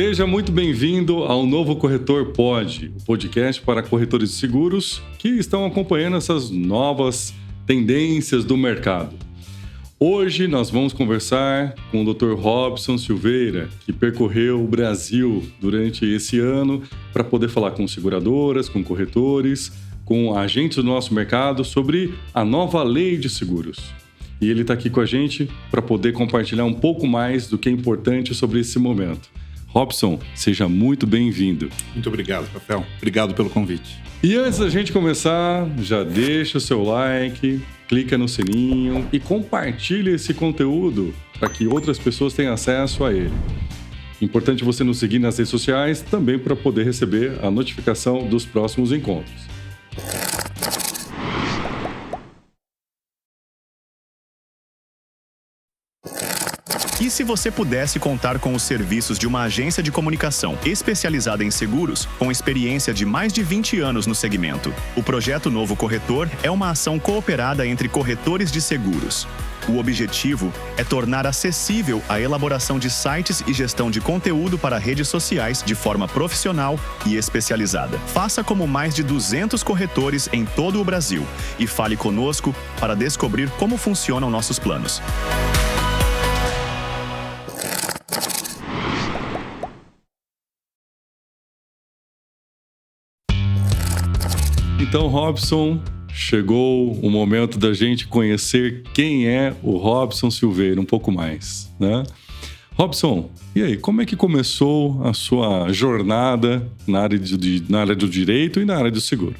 Seja muito bem-vindo ao Novo Corretor Pod, o podcast para corretores de seguros que estão acompanhando essas novas tendências do mercado. Hoje nós vamos conversar com o Dr. Robson Silveira, que percorreu o Brasil durante esse ano para poder falar com seguradoras, com corretores, com agentes do nosso mercado sobre a nova lei de seguros. E ele está aqui com a gente para poder compartilhar um pouco mais do que é importante sobre esse momento. Robson, seja muito bem-vindo. Muito obrigado, Rafael. Obrigado pelo convite. E antes da gente começar, já deixa o seu like, clica no sininho e compartilhe esse conteúdo para que outras pessoas tenham acesso a ele. Importante você nos seguir nas redes sociais também para poder receber a notificação dos próximos encontros. E se você pudesse contar com os serviços de uma agência de comunicação especializada em seguros, com experiência de mais de 20 anos no segmento? O projeto Novo Corretor é uma ação cooperada entre corretores de seguros. O objetivo é tornar acessível a elaboração de sites e gestão de conteúdo para redes sociais de forma profissional e especializada. Faça como mais de 200 corretores em todo o Brasil e fale conosco para descobrir como funcionam nossos planos. Então, Robson, chegou o momento da gente conhecer quem é o Robson Silveira um pouco mais, né? Robson, e aí, como é que começou a sua jornada na área do direito e na área do seguro?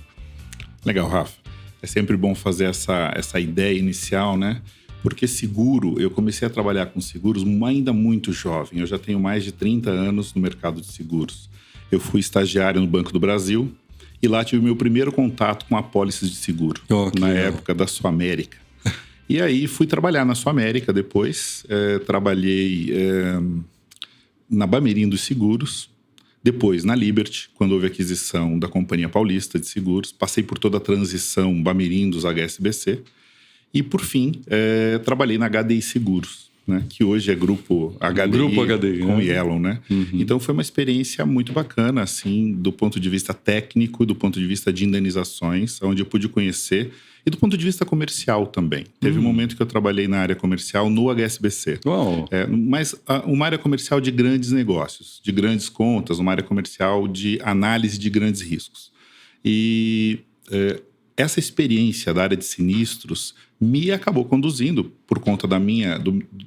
Legal, Rafa. É sempre bom fazer essa ideia inicial, né? Porque seguro, eu comecei a trabalhar com seguros ainda muito jovem. Eu já tenho mais de 30 anos no mercado de seguros. Eu fui estagiário no Banco do Brasil. E lá tive o meu primeiro contato com apólices de seguro, na época da Suamérica. E aí fui trabalhar na Suamérica depois. Trabalhei na Bamerindos Seguros. Depois na Liberty, quando houve a aquisição da Companhia Paulista de Seguros. Passei por toda a transição Bamerindos-HSBC. E por fim, trabalhei na HDI Seguros, né, que hoje é Grupo HDI com Yellow, né? Uhum. Então foi uma experiência muito bacana, assim, do ponto de vista técnico, do ponto de vista de indenizações, onde eu pude conhecer, e do ponto de vista comercial também. Teve um momento que eu trabalhei na área comercial no HSBC. Mas uma área comercial de grandes negócios, de grandes contas, uma área comercial de análise de grandes riscos. E essa experiência da área de sinistros me acabou conduzindo, por conta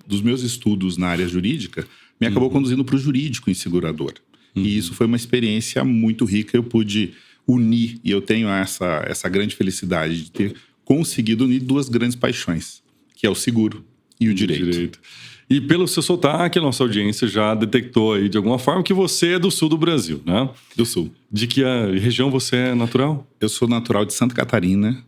dos meus estudos na área jurídica, me acabou conduzindo para o jurídico em seguradora. E isso foi uma experiência muito rica. Eu pude unir, e eu tenho essa grande felicidade de ter conseguido unir duas grandes paixões, que é o seguro e o direito. E pelo seu sotaque, a nossa audiência já detectou aí de alguma forma que você é do sul do Brasil, né? Do sul. De que região você é natural? Eu sou natural de Santa Catarina.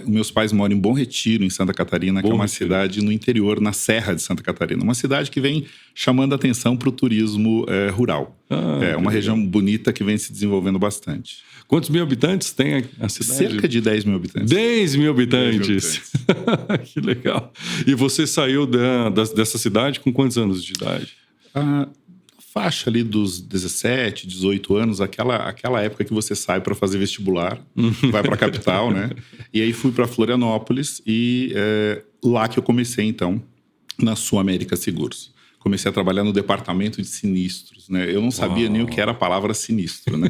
Meus pais moram em Bom Retiro, em Santa Catarina, que é uma cidade no interior, na Serra de Santa Catarina. Uma cidade que vem chamando a atenção para o turismo rural. É uma região bonita que vem se desenvolvendo bastante. Quantos mil habitantes tem a cidade? Cerca de 10 mil habitantes. 10 mil habitantes. Que legal. E você saiu dessa cidade com quantos anos de idade? Faixa ali dos 17, 18 anos, aquela época que você sai para fazer vestibular, vai para a capital, né? E aí fui para Florianópolis e lá que eu comecei, então, na Suamérica Seguros. Comecei a trabalhar no departamento de sinistros, né? Eu não sabia nem o que era a palavra sinistro, né?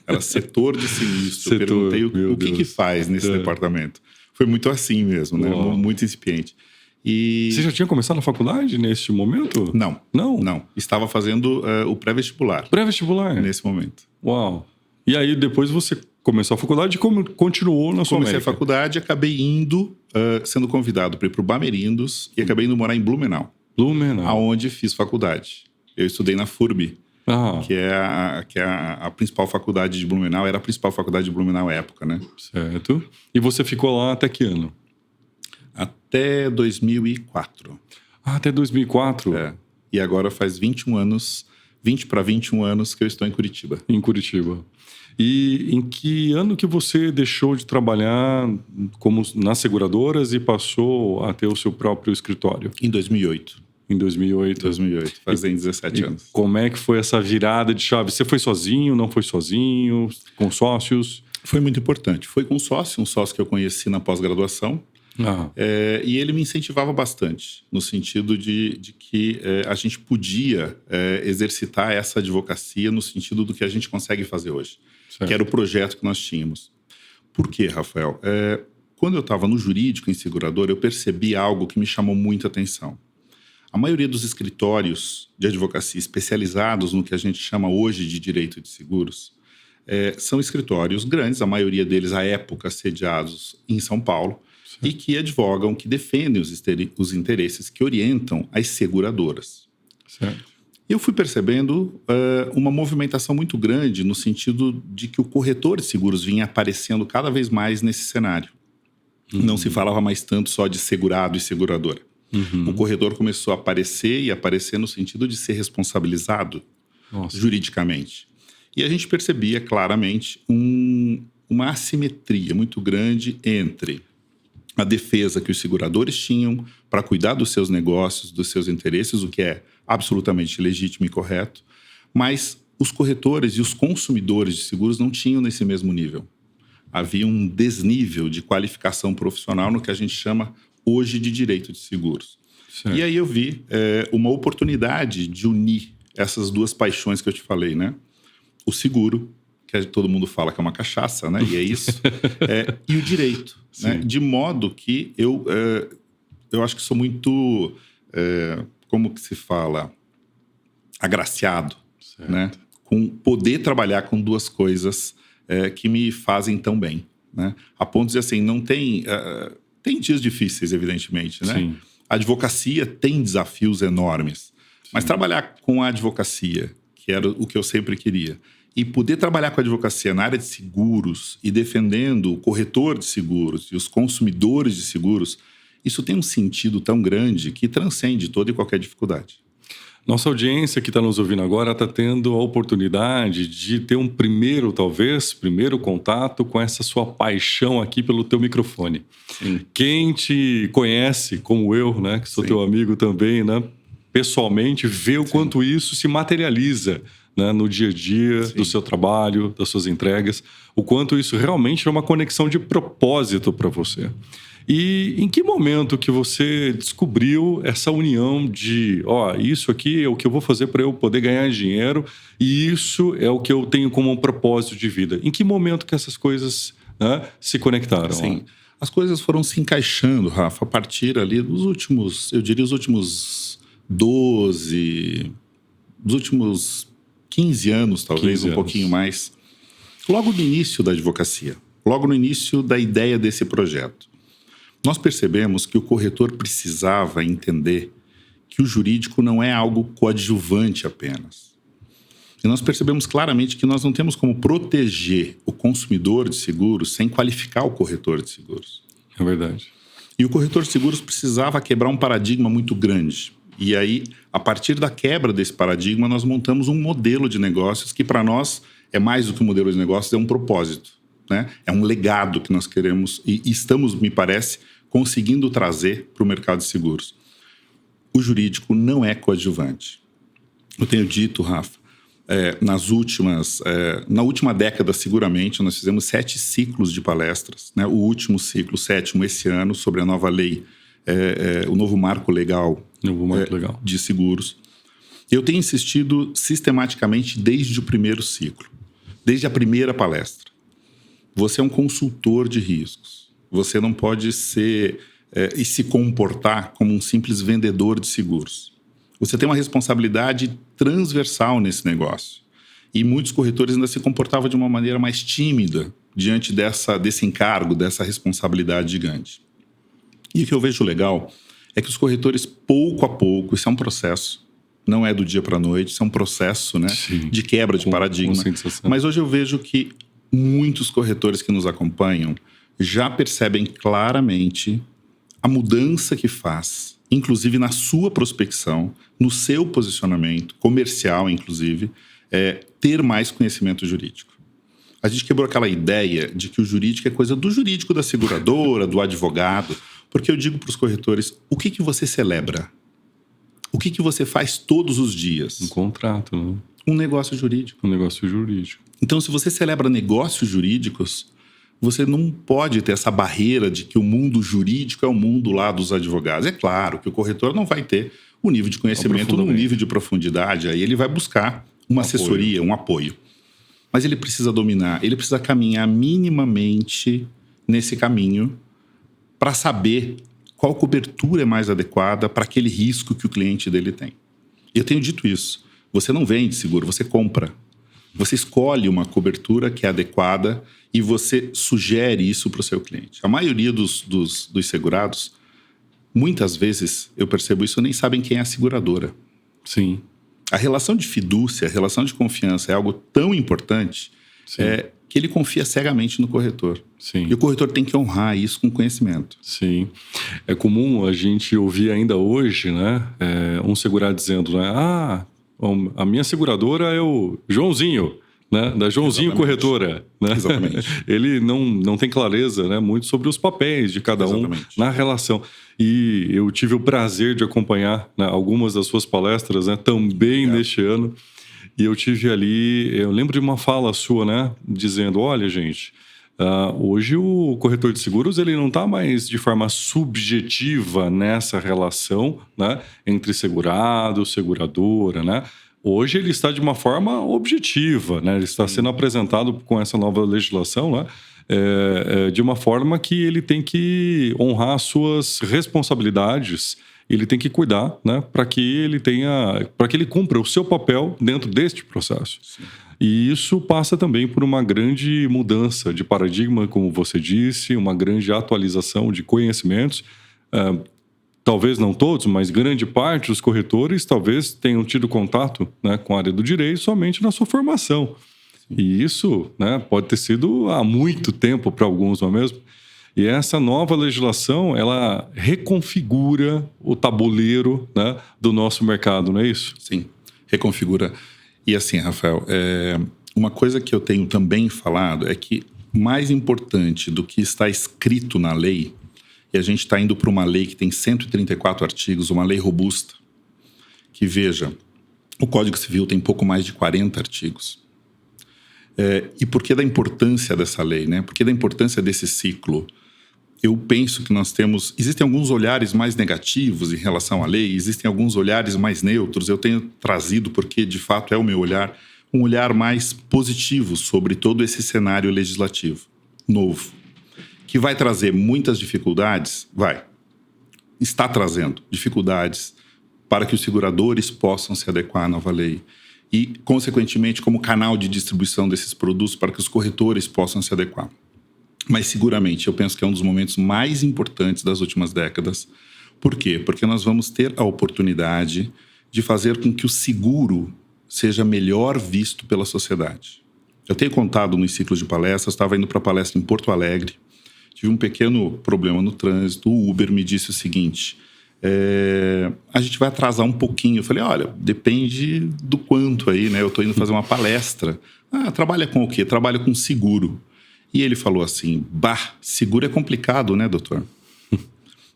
Era setor de sinistro. Perguntei o que faz nesse departamento. Foi muito assim mesmo, né? Muito incipiente. E... Você já tinha começado a faculdade neste momento? Não. Não. Estava fazendo o pré-vestibular. Pré-vestibular? Nesse momento. Uau. E aí depois você começou a faculdade e continuou na sua Comecei a faculdade, acabei indo, sendo convidado para ir para o Bamerindos e acabei indo morar em Blumenau. Aonde fiz faculdade. Eu estudei na FURB, que é a principal faculdade de Blumenau. Era a principal faculdade de Blumenau à época, né? Certo. E você ficou lá até que ano? Até 2004. Até 2004? E agora faz 21 anos, 20 para 21 anos que eu estou em Curitiba. Em Curitiba. E em que ano que você deixou de trabalhar nas seguradoras e passou a ter o seu próprio escritório? Em 2008. em 2008. 2008, fazem 17 anos. Como é que foi essa virada de chave? Você foi sozinho, não foi sozinho, com sócios? Foi muito importante. Foi com um sócio que eu conheci na pós-graduação. E ele me incentivava bastante, no sentido de que a gente podia exercitar essa advocacia no sentido do que a gente consegue fazer hoje, certo, que era o projeto que nós tínhamos. Por quê, Rafael? Quando eu estava no jurídico em seguradora, eu percebi algo que me chamou muita atenção. A maioria dos escritórios de advocacia especializados no que a gente chama hoje de direito de seguros são escritórios grandes, a maioria deles, à época, sediados em São Paulo, certo, e que advogam, que defendem os interesses que orientam as seguradoras. Certo. Eu fui percebendo uma movimentação muito grande no sentido de que o corretor de seguros vinha aparecendo cada vez mais nesse cenário. Uhum. Não se falava mais tanto só de segurado e seguradora. Uhum. O corretor começou a aparecer no sentido de ser responsabilizado juridicamente. E a gente percebia claramente uma assimetria muito grande entre a defesa que os seguradores tinham para cuidar dos seus negócios, dos seus interesses, o que é absolutamente legítimo e correto, mas os corretores e os consumidores de seguros não tinham nesse mesmo nível. Havia um desnível de qualificação profissional no que a gente chama hoje de direito de seguros. Certo. E aí eu vi uma oportunidade de unir essas duas paixões que eu te falei, né? O seguro, que todo mundo fala que é uma cachaça, né? E é isso. E o direito, né? De modo que eu acho que sou muito, como que se fala, agraciado, certo, né? Com poder trabalhar com duas coisas que me fazem tão bem, né? A ponto de dizer assim, não tem... tem dias difíceis, evidentemente, né? Sim. A advocacia tem desafios enormes. Sim. Mas trabalhar com a advocacia, que era o que eu sempre queria, e poder trabalhar com a advocacia na área de seguros e defendendo o corretor de seguros e os consumidores de seguros, isso tem um sentido tão grande que transcende toda e qualquer dificuldade. Nossa audiência que está nos ouvindo agora está tendo a oportunidade de ter um primeiro contato com essa sua paixão aqui pelo teu microfone. Sim. Quem te conhece, como eu, né, que sou, sim, teu amigo também, né, pessoalmente, vê o, sim, quanto isso se materializa, né, no dia a dia, sim, do seu trabalho, das suas entregas, o quanto isso realmente é uma conexão de propósito para você. E em que momento que você descobriu essa união de, isso aqui é o que eu vou fazer para eu poder ganhar dinheiro e isso é o que eu tenho como um propósito de vida? Em que momento que essas coisas, né, se conectaram? Sim, as coisas foram se encaixando, Rafa, a partir ali dos últimos, eu diria os últimos 15 anos, talvez, um pouquinho mais. Logo no início da advocacia, logo no início da ideia desse projeto. Nós percebemos que o corretor precisava entender que o jurídico não é algo coadjuvante apenas. E nós percebemos claramente que nós não temos como proteger o consumidor de seguros sem qualificar o corretor de seguros. É verdade. E o corretor de seguros precisava quebrar um paradigma muito grande. E aí, a partir da quebra desse paradigma, nós montamos um modelo de negócios que, para nós, é mais do que um modelo de negócios, é um propósito, né? É um legado que nós queremos e estamos, me parece, conseguindo trazer para o mercado de seguros. O jurídico não é coadjuvante. Eu tenho dito, Rafa, na última década, seguramente, nós fizemos 7 ciclos de palestras, né? O último ciclo, o 7º, esse ano, sobre a nova lei, o novo marco legal, de seguros. Eu tenho insistido sistematicamente desde o primeiro ciclo, desde a primeira palestra. Você é um consultor de riscos. Você não pode ser e se comportar como um simples vendedor de seguros. Você tem uma responsabilidade transversal nesse negócio. E muitos corretores ainda se comportavam de uma maneira mais tímida diante desse encargo, dessa responsabilidade gigante. E o que eu vejo legal é que os corretores, pouco a pouco, isso é um processo, não é do dia para a noite, isso é um processo, né, de quebra de paradigma. Mas hoje eu vejo que muitos corretores que nos acompanham já percebem claramente a mudança que faz, inclusive na sua prospecção, no seu posicionamento comercial, inclusive, ter mais conhecimento jurídico. A gente quebrou aquela ideia de que o jurídico é coisa do jurídico da seguradora, do advogado, porque eu digo para os corretores, o que você celebra? O que você faz todos os dias? Um contrato, né? Um negócio jurídico. Um negócio jurídico. Então, se você celebra negócios jurídicos, você não pode ter essa barreira de que o mundo jurídico é o mundo lá dos advogados. É claro que o corretor não vai ter o nível de conhecimento num nível de profundidade. Aí ele vai buscar uma assessoria, um apoio. Mas ele precisa dominar, ele precisa caminhar minimamente nesse caminho para saber qual cobertura é mais adequada para aquele risco que o cliente dele tem. E eu tenho dito isso. Você não vende seguro, você compra. Você escolhe uma cobertura que é adequada e você sugere isso para o seu cliente. A maioria dos segurados, muitas vezes, eu percebo isso, nem sabem quem é a seguradora. Sim. A relação de fidúcia, a relação de confiança é algo tão importante que ele confia cegamente no corretor. Sim. E o corretor tem que honrar isso com conhecimento. Sim. É comum a gente ouvir ainda hoje, né, um segurado dizendo, né, a minha seguradora é o Joãozinho, né, da Joãozinho Exatamente. Corretora. Né? Exatamente. Ele não tem clareza, né, muito sobre os papéis de cada Exatamente. um na relação. E eu tive o prazer de acompanhar, né, algumas das suas palestras, né, também neste ano. E eu tive ali, eu lembro de uma fala sua, né, dizendo, olha, gente, hoje o corretor de seguros ele não está mais de forma subjetiva nessa relação, né, entre segurado, seguradora, né? Hoje ele está de uma forma objetiva, né? Ele está sendo apresentado com essa nova legislação, né? De uma forma que ele tem que honrar as suas responsabilidades, ele tem que cuidar, né? Para que ele cumpra o seu papel dentro deste processo. Sim. E isso passa também por uma grande mudança de paradigma, como você disse, uma grande atualização de conhecimentos. Talvez não todos, mas grande parte dos corretores talvez tenham tido contato, né, com a área do direito somente na sua formação. Sim. E isso, né, pode ter sido há muito tempo para alguns, não é mesmo? E essa nova legislação, ela reconfigura o tabuleiro, né, do nosso mercado, não é isso? Sim, reconfigura. E assim, Rafael, uma coisa que eu tenho também falado é que mais importante do que está escrito na lei, e a gente está indo para uma lei que tem 134 artigos, uma lei robusta, que, veja, o Código Civil tem pouco mais de 40 artigos. E por que da importância dessa lei, né? Por que da importância desse ciclo? Eu penso que existem alguns olhares mais negativos em relação à lei, existem alguns olhares mais neutros. Eu tenho trazido, porque de fato é o meu olhar, um olhar mais positivo sobre todo esse cenário legislativo novo, que vai trazer muitas dificuldades, está trazendo dificuldades para que os seguradores possam se adequar à nova lei e, consequentemente, como canal de distribuição desses produtos para que os corretores possam se adequar. Mas, seguramente, eu penso que é um dos momentos mais importantes das últimas décadas. Por quê? Porque nós vamos ter a oportunidade de fazer com que o seguro seja melhor visto pela sociedade. Eu tenho contado nos ciclos de palestras, estava indo para a palestra em Porto Alegre, tive um pequeno problema no trânsito, o Uber me disse o seguinte, a gente vai atrasar um pouquinho. Eu falei, olha, depende do quanto aí, né? Eu estou indo fazer uma palestra. Trabalha com o quê? Trabalho com seguro. E ele falou assim, seguro é complicado, né, doutor?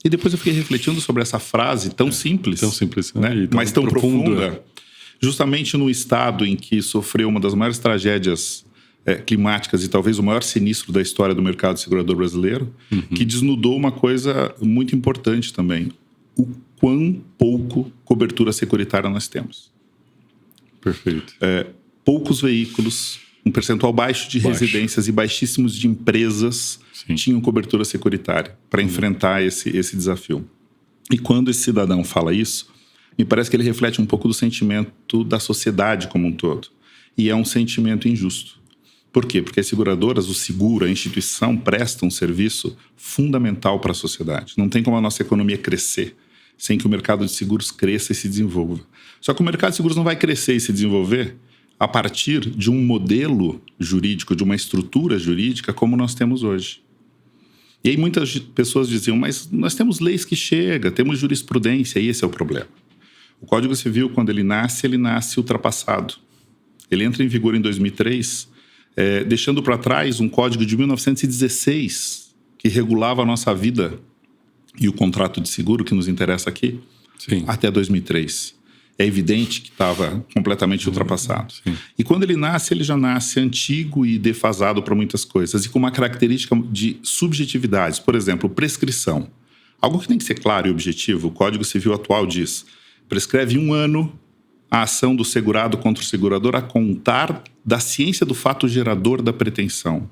E depois eu fiquei refletindo sobre essa frase tão simples. Tão simples, né? Mas tão profunda. Justamente no estado em que sofreu uma das maiores tragédias climáticas e talvez o maior sinistro da história do mercado segurador brasileiro, que desnudou uma coisa muito importante também. O quão pouco cobertura securitária nós temos. Perfeito. Poucos veículos, um percentual baixo de residências e baixíssimos de empresas tinham cobertura securitária para enfrentar esse desafio. E quando esse cidadão fala isso, me parece que ele reflete um pouco do sentimento da sociedade como um todo. E é um sentimento injusto. Por quê? Porque as seguradoras, o seguro, a instituição, prestam um serviço fundamental para a sociedade. Não tem como a nossa economia crescer sem que o mercado de seguros cresça e se desenvolva. Só que o mercado de seguros não vai crescer e se desenvolver a partir de um modelo jurídico, de uma estrutura jurídica como nós temos hoje. E aí muitas pessoas diziam, mas nós temos leis que chegam, temos jurisprudência, e esse é o problema. O Código Civil, quando ele nasce ultrapassado. Ele entra em vigor em 2003, deixando para trás um código de 1916, que regulava a nossa vida e o contrato de seguro, que nos interessa aqui, Sim. até 2003. É evidente que estava completamente ultrapassado. Sim. E quando ele já nasce antigo e defasado para muitas coisas, e com uma característica de subjetividades. Por exemplo, prescrição. Algo que tem que ser claro e objetivo. O Código Civil atual diz: prescreve 1 ano a ação do segurado contra o segurador a contar da ciência do fato gerador da pretensão.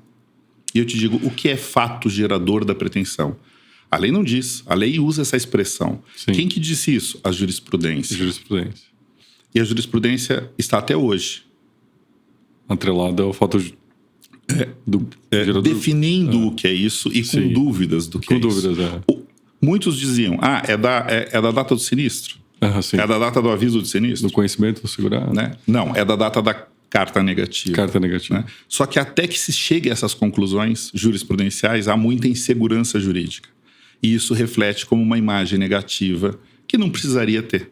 E eu te digo, o que é fato gerador da pretensão? A lei não diz, a lei usa essa expressão. Sim. Quem que disse isso? A jurisprudência. Jurisprudência. E a jurisprudência está até hoje Atrelada ao fato do gerador. definindo o que é isso e Sim. com dúvidas do que Com é dúvidas, isso. Muitos diziam, é da data do sinistro, sim. é da data do aviso do sinistro. Do conhecimento do segurado. Né? Não, é da data da carta negativa. Carta negativa. Né? Só que até que se chegue a essas conclusões jurisprudenciais, há muita insegurança jurídica. E isso reflete como uma imagem negativa que não precisaria ter.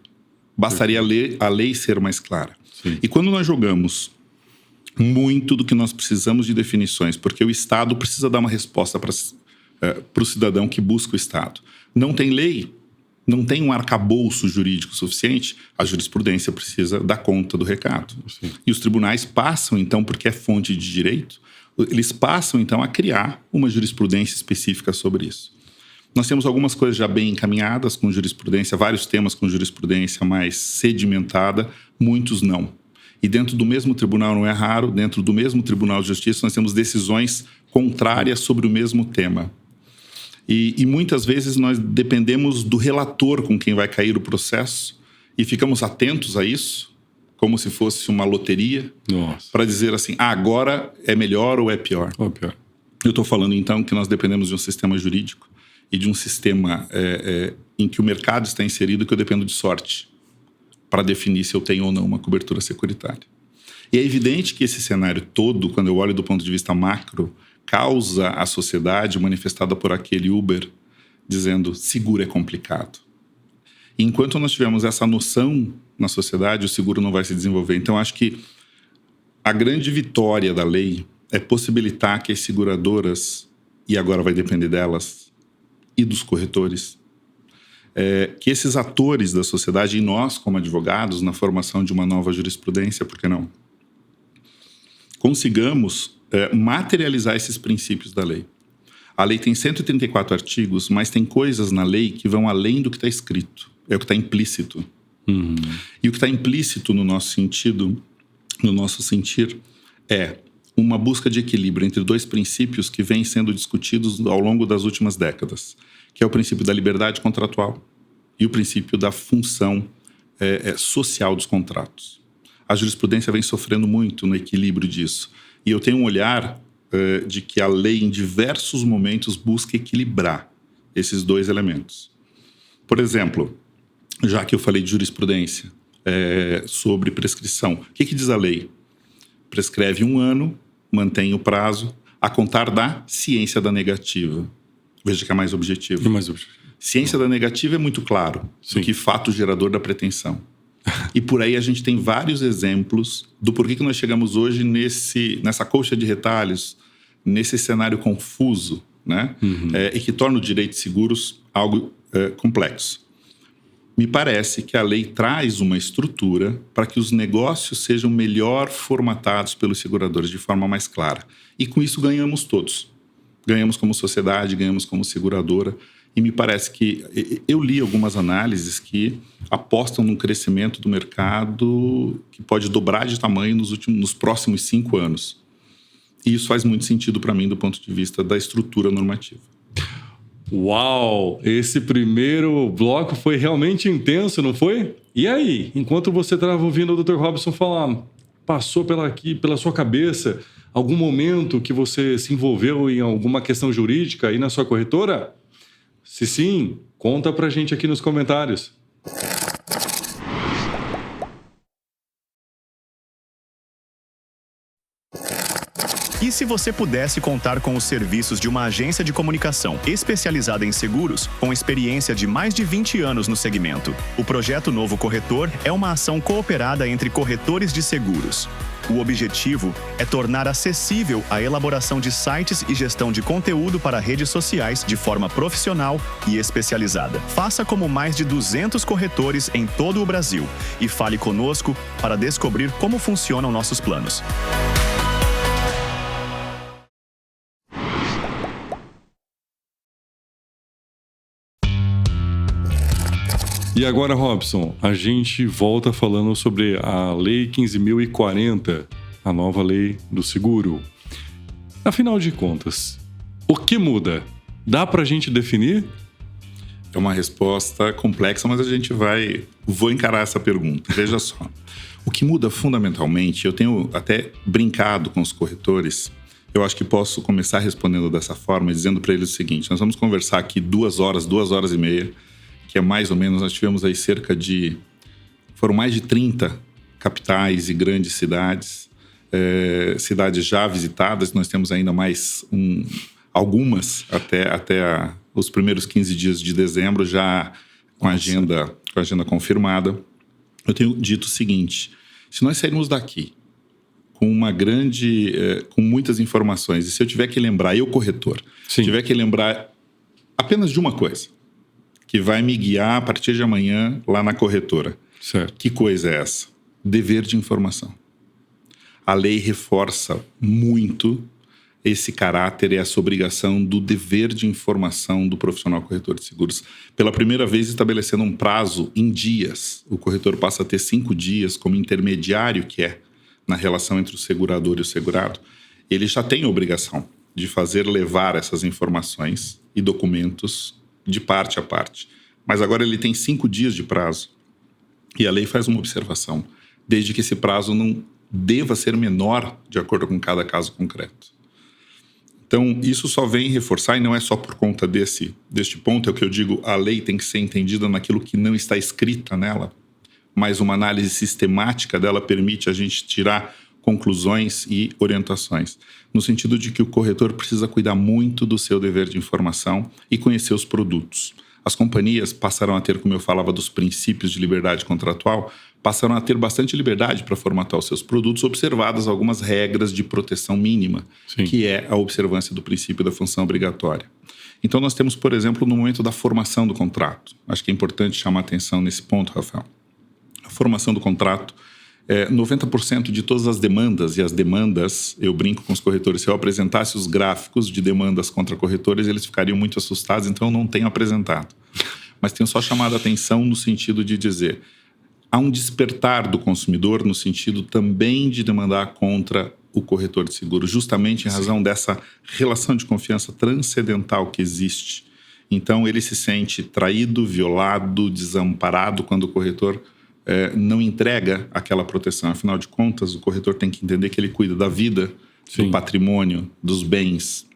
Bastaria a lei ser mais clara. Sim. E quando nós jogamos muito do que nós precisamos de definições, porque o Estado precisa dar uma resposta para o cidadão que busca o Estado. Não tem lei, não tem um arcabouço jurídico suficiente, a jurisprudência precisa dar conta do recado. Sim. E os tribunais passam, então, porque é fonte de direito, eles passam, então, a criar uma jurisprudência específica sobre isso. Nós temos algumas coisas já bem encaminhadas com jurisprudência, vários temas com jurisprudência mais sedimentada, muitos não. E dentro do mesmo tribunal, não é raro, dentro do mesmo Tribunal de Justiça, nós temos decisões contrárias sobre o mesmo tema. E muitas vezes nós dependemos do relator com quem vai cair o processo e ficamos atentos a isso, como se fosse uma loteria, para dizer assim, agora é melhor ou é pior. Ou pior. Eu estou falando, então, que nós dependemos de um sistema jurídico e de um sistema em que o mercado está inserido, que eu dependo de sorte para definir se eu tenho ou não uma cobertura securitária. E é evidente que esse cenário todo, quando eu olho do ponto de vista macro, causa a sociedade manifestada por aquele Uber dizendo seguro é complicado. E enquanto nós tivermos essa noção na sociedade, o seguro não vai se desenvolver. Então, acho que a grande vitória da lei é possibilitar que as seguradoras, e agora vai depender delas, e dos corretores, que esses atores da sociedade, e nós como advogados, na formação de uma nova jurisprudência, por que não? Consigamos materializar esses princípios da lei. A lei tem 134 artigos, mas tem coisas na lei que vão além do que está escrito. É o que está implícito. Uhum. E o que está implícito no nosso sentido, no nosso sentir, é uma busca de equilíbrio entre dois princípios que vêm sendo discutidos ao longo das últimas décadas, que é o princípio da liberdade contratual e o princípio da função social dos contratos. A jurisprudência vem sofrendo muito no equilíbrio disso. E eu tenho um olhar de que a lei, em diversos momentos, busca equilibrar esses dois elementos. Por exemplo, já que eu falei de jurisprudência sobre prescrição, o que diz a lei? Prescreve 1 ano, mantém o prazo, a contar da ciência da negativa. Veja que é mais objetivo. Ciência da negativa é muito claro, do que fato gerador da pretensão. E por aí a gente tem vários exemplos do porquê que nós chegamos hoje nessa colcha de retalhos, nesse cenário confuso, né? Uhum. E que torna o direito de seguros algo complexo. Me parece que a lei traz uma estrutura para que os negócios sejam melhor formatados pelos seguradores de forma mais clara. E com isso ganhamos todos. Ganhamos como sociedade, ganhamos como seguradora. E me parece que eu li algumas análises que apostam num crescimento do mercado que pode dobrar de tamanho nos próximos 5 anos. E isso faz muito sentido para mim do ponto de vista da estrutura normativa. Uau! Esse primeiro bloco foi realmente intenso, não foi? E aí, enquanto você estava ouvindo o Dr. Robson falar, passou pela sua cabeça algum momento que você se envolveu em alguma questão jurídica aí na sua corretora? Se sim, conta pra gente aqui nos comentários. E se você pudesse contar com os serviços de uma agência de comunicação especializada em seguros, com experiência de mais de 20 anos no segmento? O projeto Novo Corretor é uma ação cooperada entre corretores de seguros. O objetivo é tornar acessível a elaboração de sites e gestão de conteúdo para redes sociais de forma profissional e especializada. Faça como mais de 200 corretores em todo o Brasil e fale conosco para descobrir como funcionam nossos planos. E agora, Robson, a gente volta falando sobre a Lei 15.040, a nova lei do seguro. Afinal de contas, o que muda? Dá pra gente definir? É uma resposta complexa, mas vou encarar essa pergunta. Veja só. O que muda fundamentalmente, eu tenho até brincado com os corretores, eu acho que posso começar respondendo dessa forma, dizendo para eles o seguinte: nós vamos conversar aqui 2 horas e meia, que é mais ou menos, nós tivemos aí foram mais de 30 capitais e grandes cidades, cidades já visitadas, nós temos ainda mais algumas até os primeiros 15 dias de dezembro, já com a agenda confirmada. Eu tenho dito o seguinte: se nós sairmos daqui com com muitas informações, e se eu tiver que lembrar, eu corretor, tiver que lembrar apenas de uma coisa, que vai me guiar a partir de amanhã lá na corretora. Certo. Que coisa é essa? Dever de informação. A lei reforça muito esse caráter e essa obrigação do dever de informação do profissional corretor de seguros. Pela primeira vez, estabelecendo um prazo em dias. O corretor passa a ter 5 dias como intermediário que é na relação entre o segurador e o segurado. Ele já tem a obrigação de fazer levar essas informações e documentos de parte a parte. Mas agora ele tem 5 dias de prazo. E a lei faz uma observação, desde que esse prazo não deva ser menor de acordo com cada caso concreto. Então, isso só vem reforçar, e não é só por conta deste ponto, é o que eu digo, a lei tem que ser entendida naquilo que não está escrita nela, mas uma análise sistemática dela permite a gente tirar conclusões e orientações, no sentido de que o corretor precisa cuidar muito do seu dever de informação e conhecer os produtos. As companhias passaram a ter, como eu falava, dos princípios de liberdade contratual, passaram a ter bastante liberdade para formatar os seus produtos, observadas algumas regras de proteção mínima, Sim. que é a observância do princípio da função obrigatória. Então nós temos, por exemplo, no momento da formação do contrato, acho que é importante chamar atenção nesse ponto, Rafael. A formação do contrato, 90% de todas as demandas, e as demandas, eu brinco com os corretores, se eu apresentasse os gráficos de demandas contra corretores, eles ficariam muito assustados, então eu não tenho apresentado. Mas tenho só chamado a atenção no sentido de dizer, há um despertar do consumidor no sentido também de demandar contra o corretor de seguro, justamente em razão dessa relação de confiança transcendental que existe. Então ele se sente traído, violado, desamparado quando o corretor não entrega aquela proteção. Afinal de contas, o corretor tem que entender que ele cuida da vida, Sim. do patrimônio, dos bens,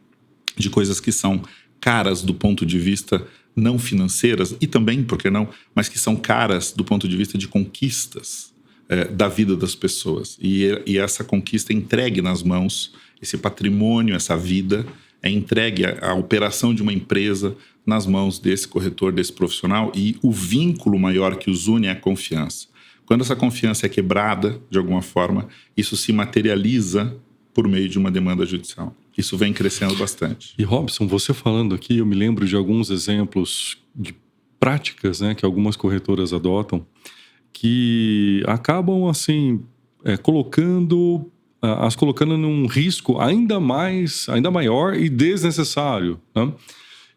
de coisas que são caras do ponto de vista não financeiras, e também, por que não, mas que são caras do ponto de vista de conquistas da vida das pessoas. E essa conquista é entregue nas mãos, esse patrimônio, essa vida, é entregue a operação de uma empresa nas mãos desse corretor, desse profissional, e o vínculo maior que os une é a confiança. Quando essa confiança é quebrada, de alguma forma, isso se materializa por meio de uma demanda judicial. Isso vem crescendo bastante. E Robson, você falando aqui, eu me lembro de alguns exemplos de práticas, né, que algumas corretoras adotam, que acabam assim colocando num risco ainda maior e desnecessário, né?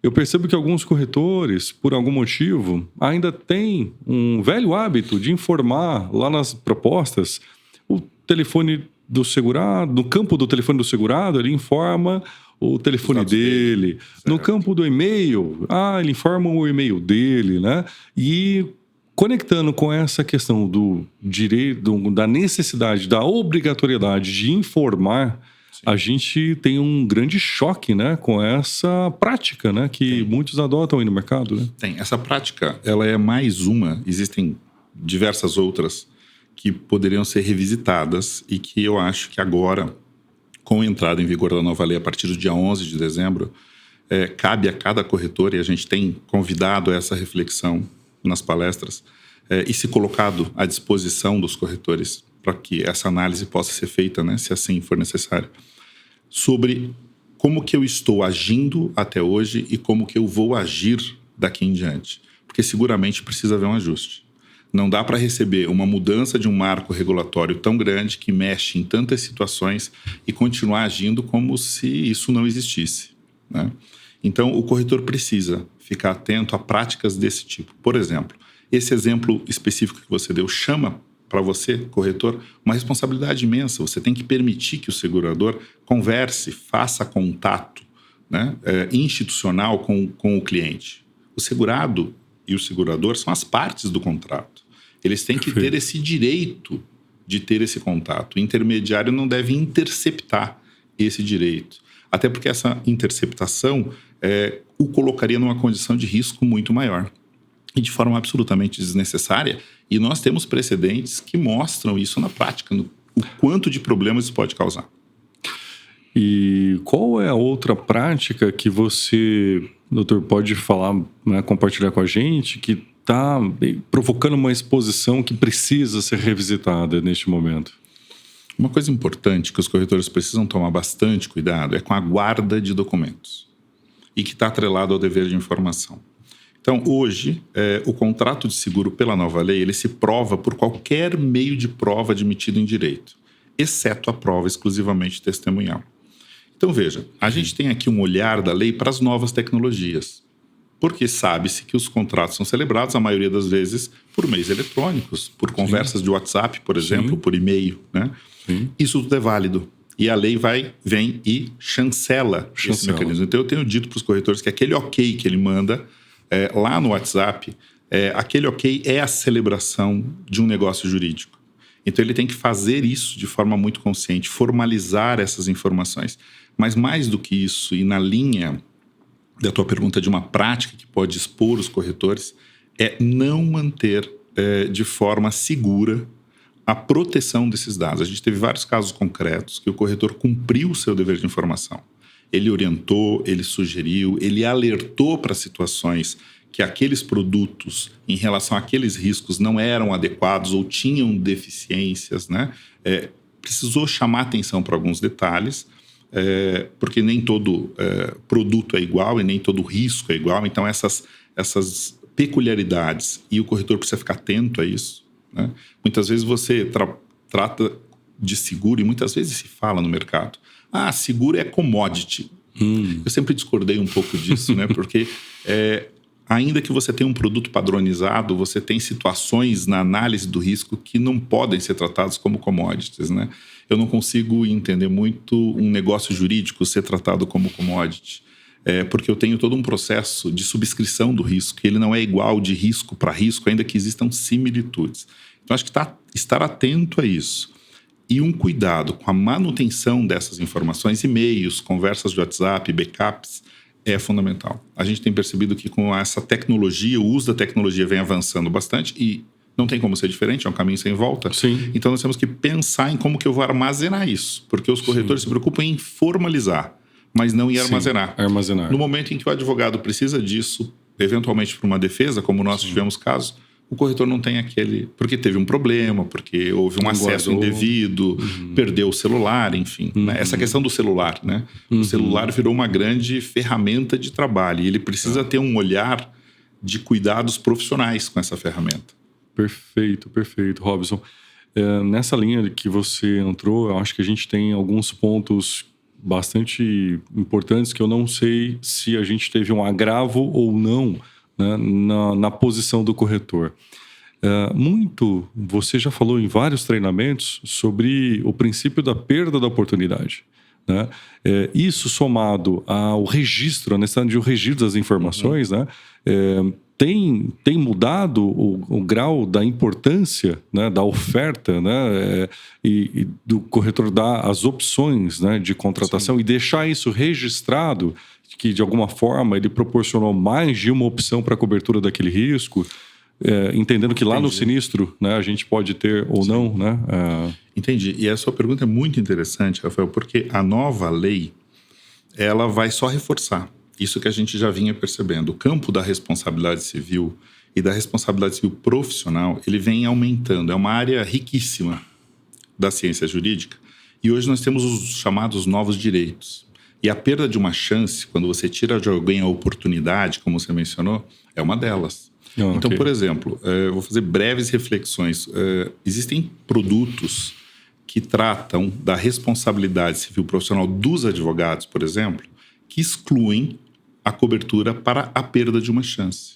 Eu percebo que alguns corretores, por algum motivo, ainda têm um velho hábito de informar lá nas propostas o telefone do segurado, no campo do telefone do segurado, ele informa o telefone dele. No campo do e-mail, ele informa o e-mail dele, né? E conectando com essa questão do direito, da necessidade, da obrigatoriedade de informar, sim, a gente tem um grande choque, né, com essa prática, né, que muitos adotam aí no mercado, né? Tem. Essa prática, ela é mais uma, existem diversas outras que poderiam ser revisitadas e que eu acho que agora, com a entrada em vigor da nova lei a partir do dia 11 de dezembro, cabe a cada corretor, e a gente tem convidado a essa reflexão nas palestras, e se colocado à disposição dos corretores para que essa análise possa ser feita, né, se assim for necessário, sobre como que eu estou agindo até hoje e como que eu vou agir daqui em diante. Porque seguramente precisa haver um ajuste. Não dá para receber uma mudança de um marco regulatório tão grande que mexe em tantas situações e continuar agindo como se isso não existisse, né? Então, o corretor precisa ficar atento a práticas desse tipo. Por exemplo, esse exemplo específico que você deu chama para você, corretor, uma responsabilidade imensa. Você tem que permitir que o segurador converse, faça contato, né, institucional com o cliente. O segurado e o segurador são as partes do contrato. Eles têm que ter esse direito de ter esse contato. O intermediário não deve interceptar esse direito. Até porque essa interceptação o colocaria numa condição de risco muito maior. E de forma absolutamente desnecessária. E nós temos precedentes que mostram isso na prática, o quanto de problemas isso pode causar. E qual é a outra prática que você, doutor, pode falar, né, compartilhar com a gente, que está provocando uma exposição que precisa ser revisitada neste momento? Uma coisa importante que os corretores precisam tomar bastante cuidado é com a guarda de documentos e que está atrelado ao dever de informação. Então, hoje, o contrato de seguro pela nova lei, ele se prova por qualquer meio de prova admitido em direito, exceto a prova exclusivamente testemunhal. Então, veja, a gente tem aqui um olhar da lei para as novas tecnologias, porque sabe-se que os contratos são celebrados, a maioria das vezes, por meios eletrônicos, por conversas de WhatsApp, por exemplo, por e-mail, né? Isso tudo é válido. E a lei vem e chancela esse mecanismo. Então, eu tenho dito para os corretores que aquele ok que ele manda lá no WhatsApp, aquele ok é a celebração de um negócio jurídico. Então, ele tem que fazer isso de forma muito consciente, formalizar essas informações. Mas mais do que isso, e na linha da tua pergunta de uma prática que pode expor os corretores, é não manter de forma segura a proteção desses dados. A gente teve vários casos concretos que o corretor cumpriu o seu dever de informação. Ele orientou, ele sugeriu, ele alertou para situações que aqueles produtos, em relação àqueles riscos, não eram adequados ou tinham deficiências, né? Precisou chamar atenção para alguns detalhes, porque nem todo produto é igual e nem todo risco é igual. Então, essas peculiaridades, e o corretor precisa ficar atento a isso, né? Muitas vezes você trata de seguro, e muitas vezes se fala no mercado, seguro é commodity. Eu sempre discordei um pouco disso, né? Porque ainda que você tenha um produto padronizado, você tem situações na análise do risco que não podem ser tratadas como commodities, né? Eu não consigo entender muito um negócio jurídico ser tratado como commodity, porque eu tenho todo um processo de subscrição do risco, que ele não é igual de risco para risco, ainda que existam similitudes. Então, acho que estar atento a isso. E um cuidado com a manutenção dessas informações, e-mails, conversas de WhatsApp, backups, é fundamental. A gente tem percebido que com essa tecnologia, o uso da tecnologia vem avançando bastante e não tem como ser diferente, é um caminho sem volta. Sim. Então, nós temos que pensar em como que eu vou armazenar isso, porque os corretores se preocupam em formalizar, mas não em armazenar. Armazenar. No momento em que o advogado precisa disso, eventualmente para uma defesa, como nós tivemos casos, o corretor não tem aquele... Porque teve um problema, porque houve um acesso indevido, perdeu o celular, enfim. Né? Essa questão do celular, né? O celular virou uma grande ferramenta de trabalho e ele precisa ter um olhar de cuidados profissionais com essa ferramenta. Perfeito, Robson. Nessa linha que você entrou, eu acho que a gente tem alguns pontos bastante importantes que eu não sei se a gente teve um agravo ou não, né, na posição do corretor. Você já falou em vários treinamentos sobre o princípio da perda da oportunidade, né? Isso somado ao registro, a necessidade de registro das informações, né? Tem mudado o grau da importância, né, da oferta, né, e do corretor dar as opções, né, de contratação e deixar isso registrado, que de alguma forma ele proporcionou mais de uma opção para a cobertura daquele risco, entendendo que lá no sinistro, né, a gente pode ter ou não, né? Entendi. E a sua pergunta é muito interessante, Rafael, porque a nova lei, ela vai só reforçar isso que a gente já vinha percebendo. O campo da responsabilidade civil e da responsabilidade civil profissional, ele vem aumentando. É uma área riquíssima da ciência jurídica e hoje nós temos os chamados novos direitos. E a perda de uma chance, quando você tira de alguém a oportunidade, como você mencionou, é uma delas. Então, por exemplo, eu vou fazer breves reflexões. Existem produtos que tratam da responsabilidade civil profissional dos advogados, por exemplo, que excluem a cobertura para a perda de uma chance.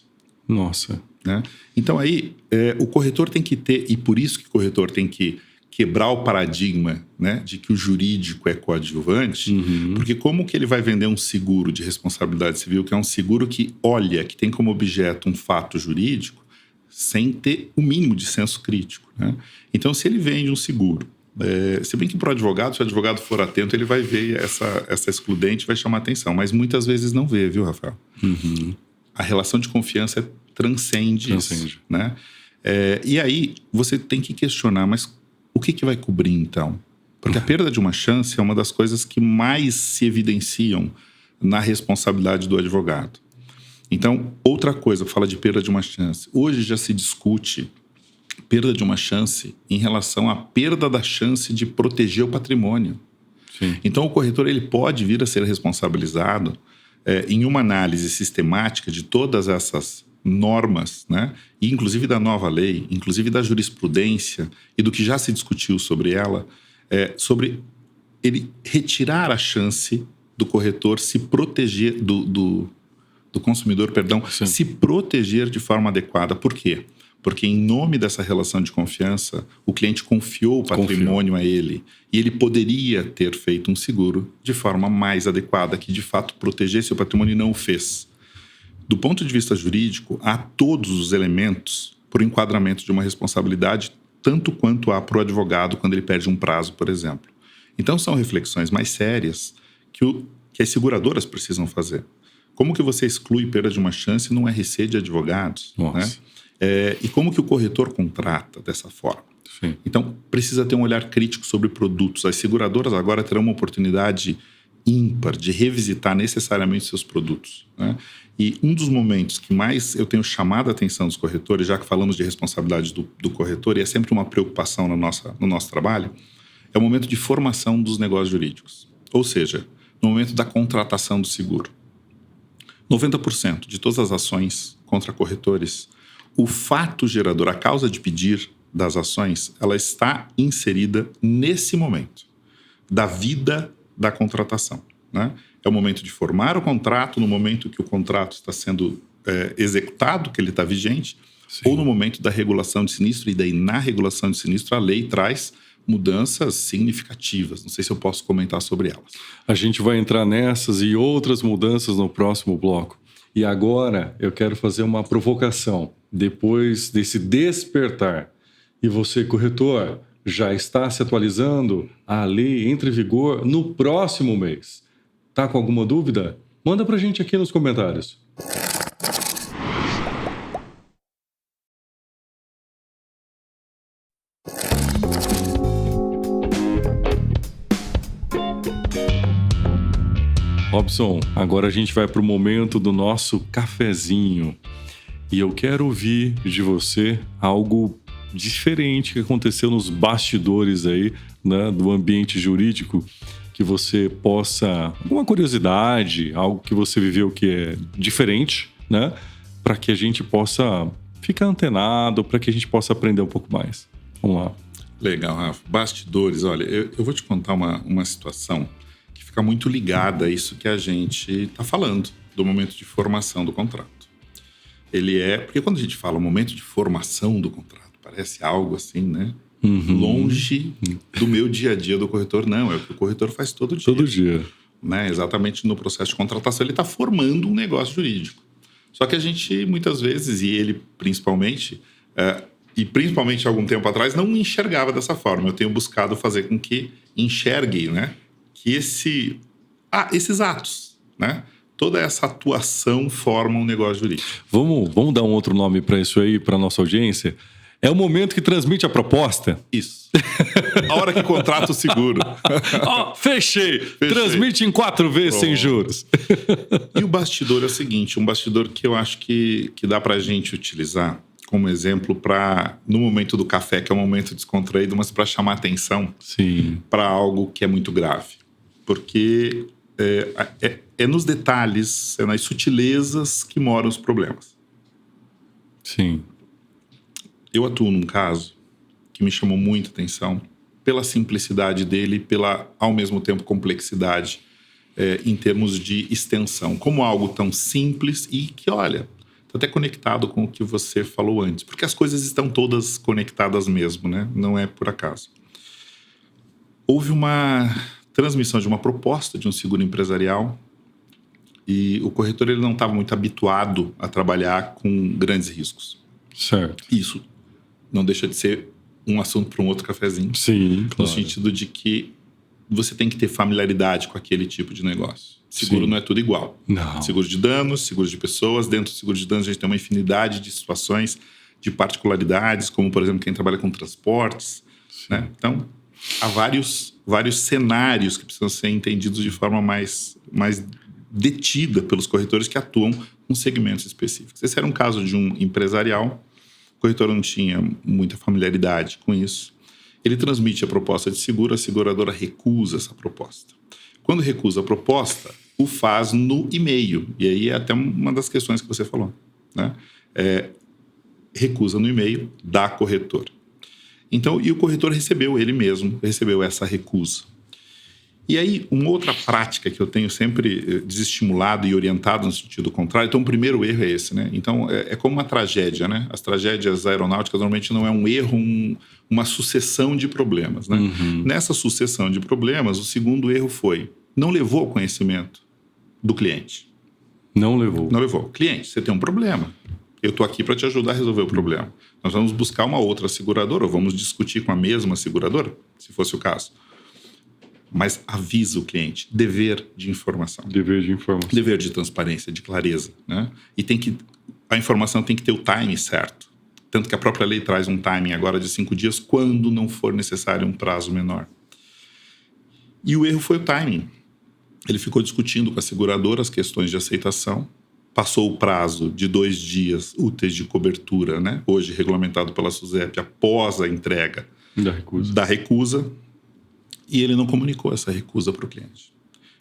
Nossa. Né? Então aí o corretor tem que ter, e por isso que o corretor tem que quebrar o paradigma, né, de que o jurídico é coadjuvante, porque como que ele vai vender um seguro de responsabilidade civil, que é um seguro que olha, que tem como objeto um fato jurídico, sem ter o mínimo de senso crítico, né? Então se ele vende um seguro, se bem que para o advogado, se o advogado for atento, ele vai ver essa excludente, vai chamar atenção, mas muitas vezes não vê, viu, Rafael? A relação de confiança transcende isso, né? E aí você tem que questionar, mas o que vai cobrir então? Porque a perda de uma chance é uma das coisas que mais se evidenciam na responsabilidade do advogado. Então, outra coisa, fala de perda de uma chance. Hoje já se discute perda de uma chance em relação à perda da chance de proteger o patrimônio. Sim. Então, o corretor ele pode vir a ser responsabilizado em uma análise sistemática de todas essas normas, né? E inclusive da nova lei, inclusive da jurisprudência e do que já se discutiu sobre ela, sobre ele retirar a chance do corretor se proteger, do consumidor, perdão, Sim. se proteger de forma adequada. Por quê? Porque em nome dessa relação de confiança, o cliente confiou o patrimônio a ele e ele poderia ter feito um seguro de forma mais adequada, que de fato protegesse o patrimônio e não o fez. Do ponto de vista jurídico, há todos os elementos para o enquadramento de uma responsabilidade, tanto quanto há para o advogado quando ele perde um prazo, por exemplo. Então, são reflexões mais sérias que as seguradoras precisam fazer. Como que você exclui perda de uma chance num RC de advogados? Né? E como que o corretor contrata dessa forma? Sim. Então, precisa ter um olhar crítico sobre produtos. As seguradoras agora terão uma oportunidade ímpar de revisitar necessariamente seus produtos, né? E um dos momentos que mais eu tenho chamado a atenção dos corretores, já que falamos de responsabilidade do corretor, e é sempre uma preocupação no nosso trabalho, é o momento de formação dos negócios jurídicos. Ou seja, no momento da contratação do seguro. 90% de todas as ações contra corretores, o fato gerador, a causa de pedir das ações, ela está inserida nesse momento da vida da contratação, né? É o momento de formar o contrato, no momento que o contrato está sendo executado, que ele está vigente, Sim. ou no momento da regulação de sinistro, e daí na regulação de sinistro a lei traz mudanças significativas. Não sei se eu posso comentar sobre elas. A gente vai entrar nessas e outras mudanças no próximo bloco. E agora eu quero fazer uma provocação. Depois desse despertar, e você, corretor, já está se atualizando, a lei entra em vigor no próximo mês. Tá com alguma dúvida? Manda pra gente aqui nos comentários. Robson, agora a gente vai pro momento do nosso cafezinho. E eu quero ouvir de você algo diferente que aconteceu nos bastidores aí, né, do ambiente jurídico, que você possa, alguma curiosidade, algo que você viveu que é diferente, né, para que a gente possa ficar antenado, para que a gente possa aprender um pouco mais. Vamos lá. Legal, Rafa. Bastidores, olha, eu vou te contar uma situação que fica muito ligada a isso que a gente está falando, do momento de formação do contrato. Porque quando a gente fala momento de formação do contrato, parece algo assim, né? Longe do meu dia a dia do corretor. Não, é o que o corretor faz todo dia. Todo dia. Né? Exatamente no processo de contratação, ele está formando um negócio jurídico. Só que a gente, muitas vezes, e ele principalmente, principalmente há algum tempo atrás, não enxergava dessa forma. Eu tenho buscado fazer com que enxergue, né, que esses atos, né, toda essa atuação forma um negócio jurídico. Vamos dar um outro nome para isso aí, para nossa audiência? É o momento que transmite a proposta? Isso. A hora que contrata o seguro. Fechei. Transmite em 4 vezes sem juros. E o bastidor é o seguinte, um bastidor que eu acho que dá pra gente utilizar como exemplo no momento do café, que é um momento descontraído, mas para chamar atenção para algo que é muito grave. Porque é nos detalhes, é nas sutilezas que moram os problemas. Sim. Eu atuo num caso que me chamou muita atenção pela simplicidade dele, pela, ao mesmo tempo, complexidade em termos de extensão. Como algo tão simples e que, olha, está até conectado com o que você falou antes. Porque as coisas estão todas conectadas mesmo, né? Não é por acaso. Houve uma transmissão de uma proposta de um seguro empresarial e o corretor ele não estava muito habituado a trabalhar com grandes riscos. Certo. Isso não deixa de ser um assunto para um outro cafezinho. Sim, claro. No sentido de que você tem que ter familiaridade com aquele tipo de negócio. Seguro não é tudo igual. Não. Seguro de danos, seguro de pessoas. Dentro do seguro de danos a gente tem uma infinidade de situações, de particularidades, como, por exemplo, quem trabalha com transportes. Né? Então, há vários cenários que precisam ser entendidos de forma mais detida pelos corretores que atuam com segmentos específicos. Esse era um caso de um empresarial. O corretor não tinha muita familiaridade com isso. Ele transmite a proposta de seguro, a seguradora recusa essa proposta. Quando recusa a proposta, o faz no e-mail. E aí é até uma das questões que você falou. Né? Recusa no e-mail da corretora. Então, e o corretor ele mesmo recebeu essa recusa. E aí, uma outra prática que eu tenho sempre desestimulado e orientado no sentido contrário, então o primeiro erro é esse, né? Então, é como uma tragédia, né? As tragédias aeronáuticas normalmente não é um erro, uma sucessão de problemas, né? Uhum. Nessa sucessão de problemas, o segundo erro não levou ao conhecimento do cliente. Não levou. Cliente, você tem um problema. Eu estou aqui para te ajudar a resolver o problema. Nós vamos buscar uma outra seguradora, ou vamos discutir com a mesma seguradora, se fosse o caso. Mas avisa o cliente. Dever de informação. Dever de transparência, de clareza. Né? E a informação tem que ter o timing certo. Tanto que a própria lei traz um timing agora de 5 dias, quando não for necessário um prazo menor. E o erro foi o timing. Ele ficou discutindo com a seguradora as questões de aceitação. Passou o prazo de 2 dias úteis de cobertura, né? Hoje regulamentado pela SUSEP, após a entrega da recusa. E ele não comunicou essa recusa para o cliente.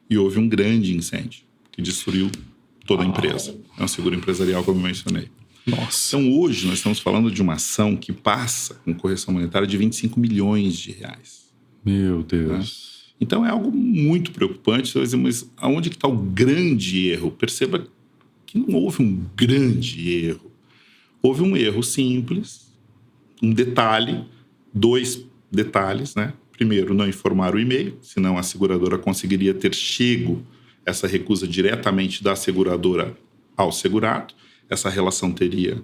E houve um grande incêndio que destruiu toda a empresa. É um seguro empresarial, como eu mencionei. Nossa. Então, hoje, nós estamos falando de uma ação que passa com correção monetária de 25 milhões de reais. Meu Deus. Né? Então, é algo muito preocupante. Mas aonde que está o grande erro? Perceba que não houve um grande erro. Houve um erro simples, um detalhe, 2 detalhes, né? Primeiro, não informar o e-mail, senão a seguradora conseguiria ter chego essa recusa diretamente da seguradora ao segurado. Essa relação teria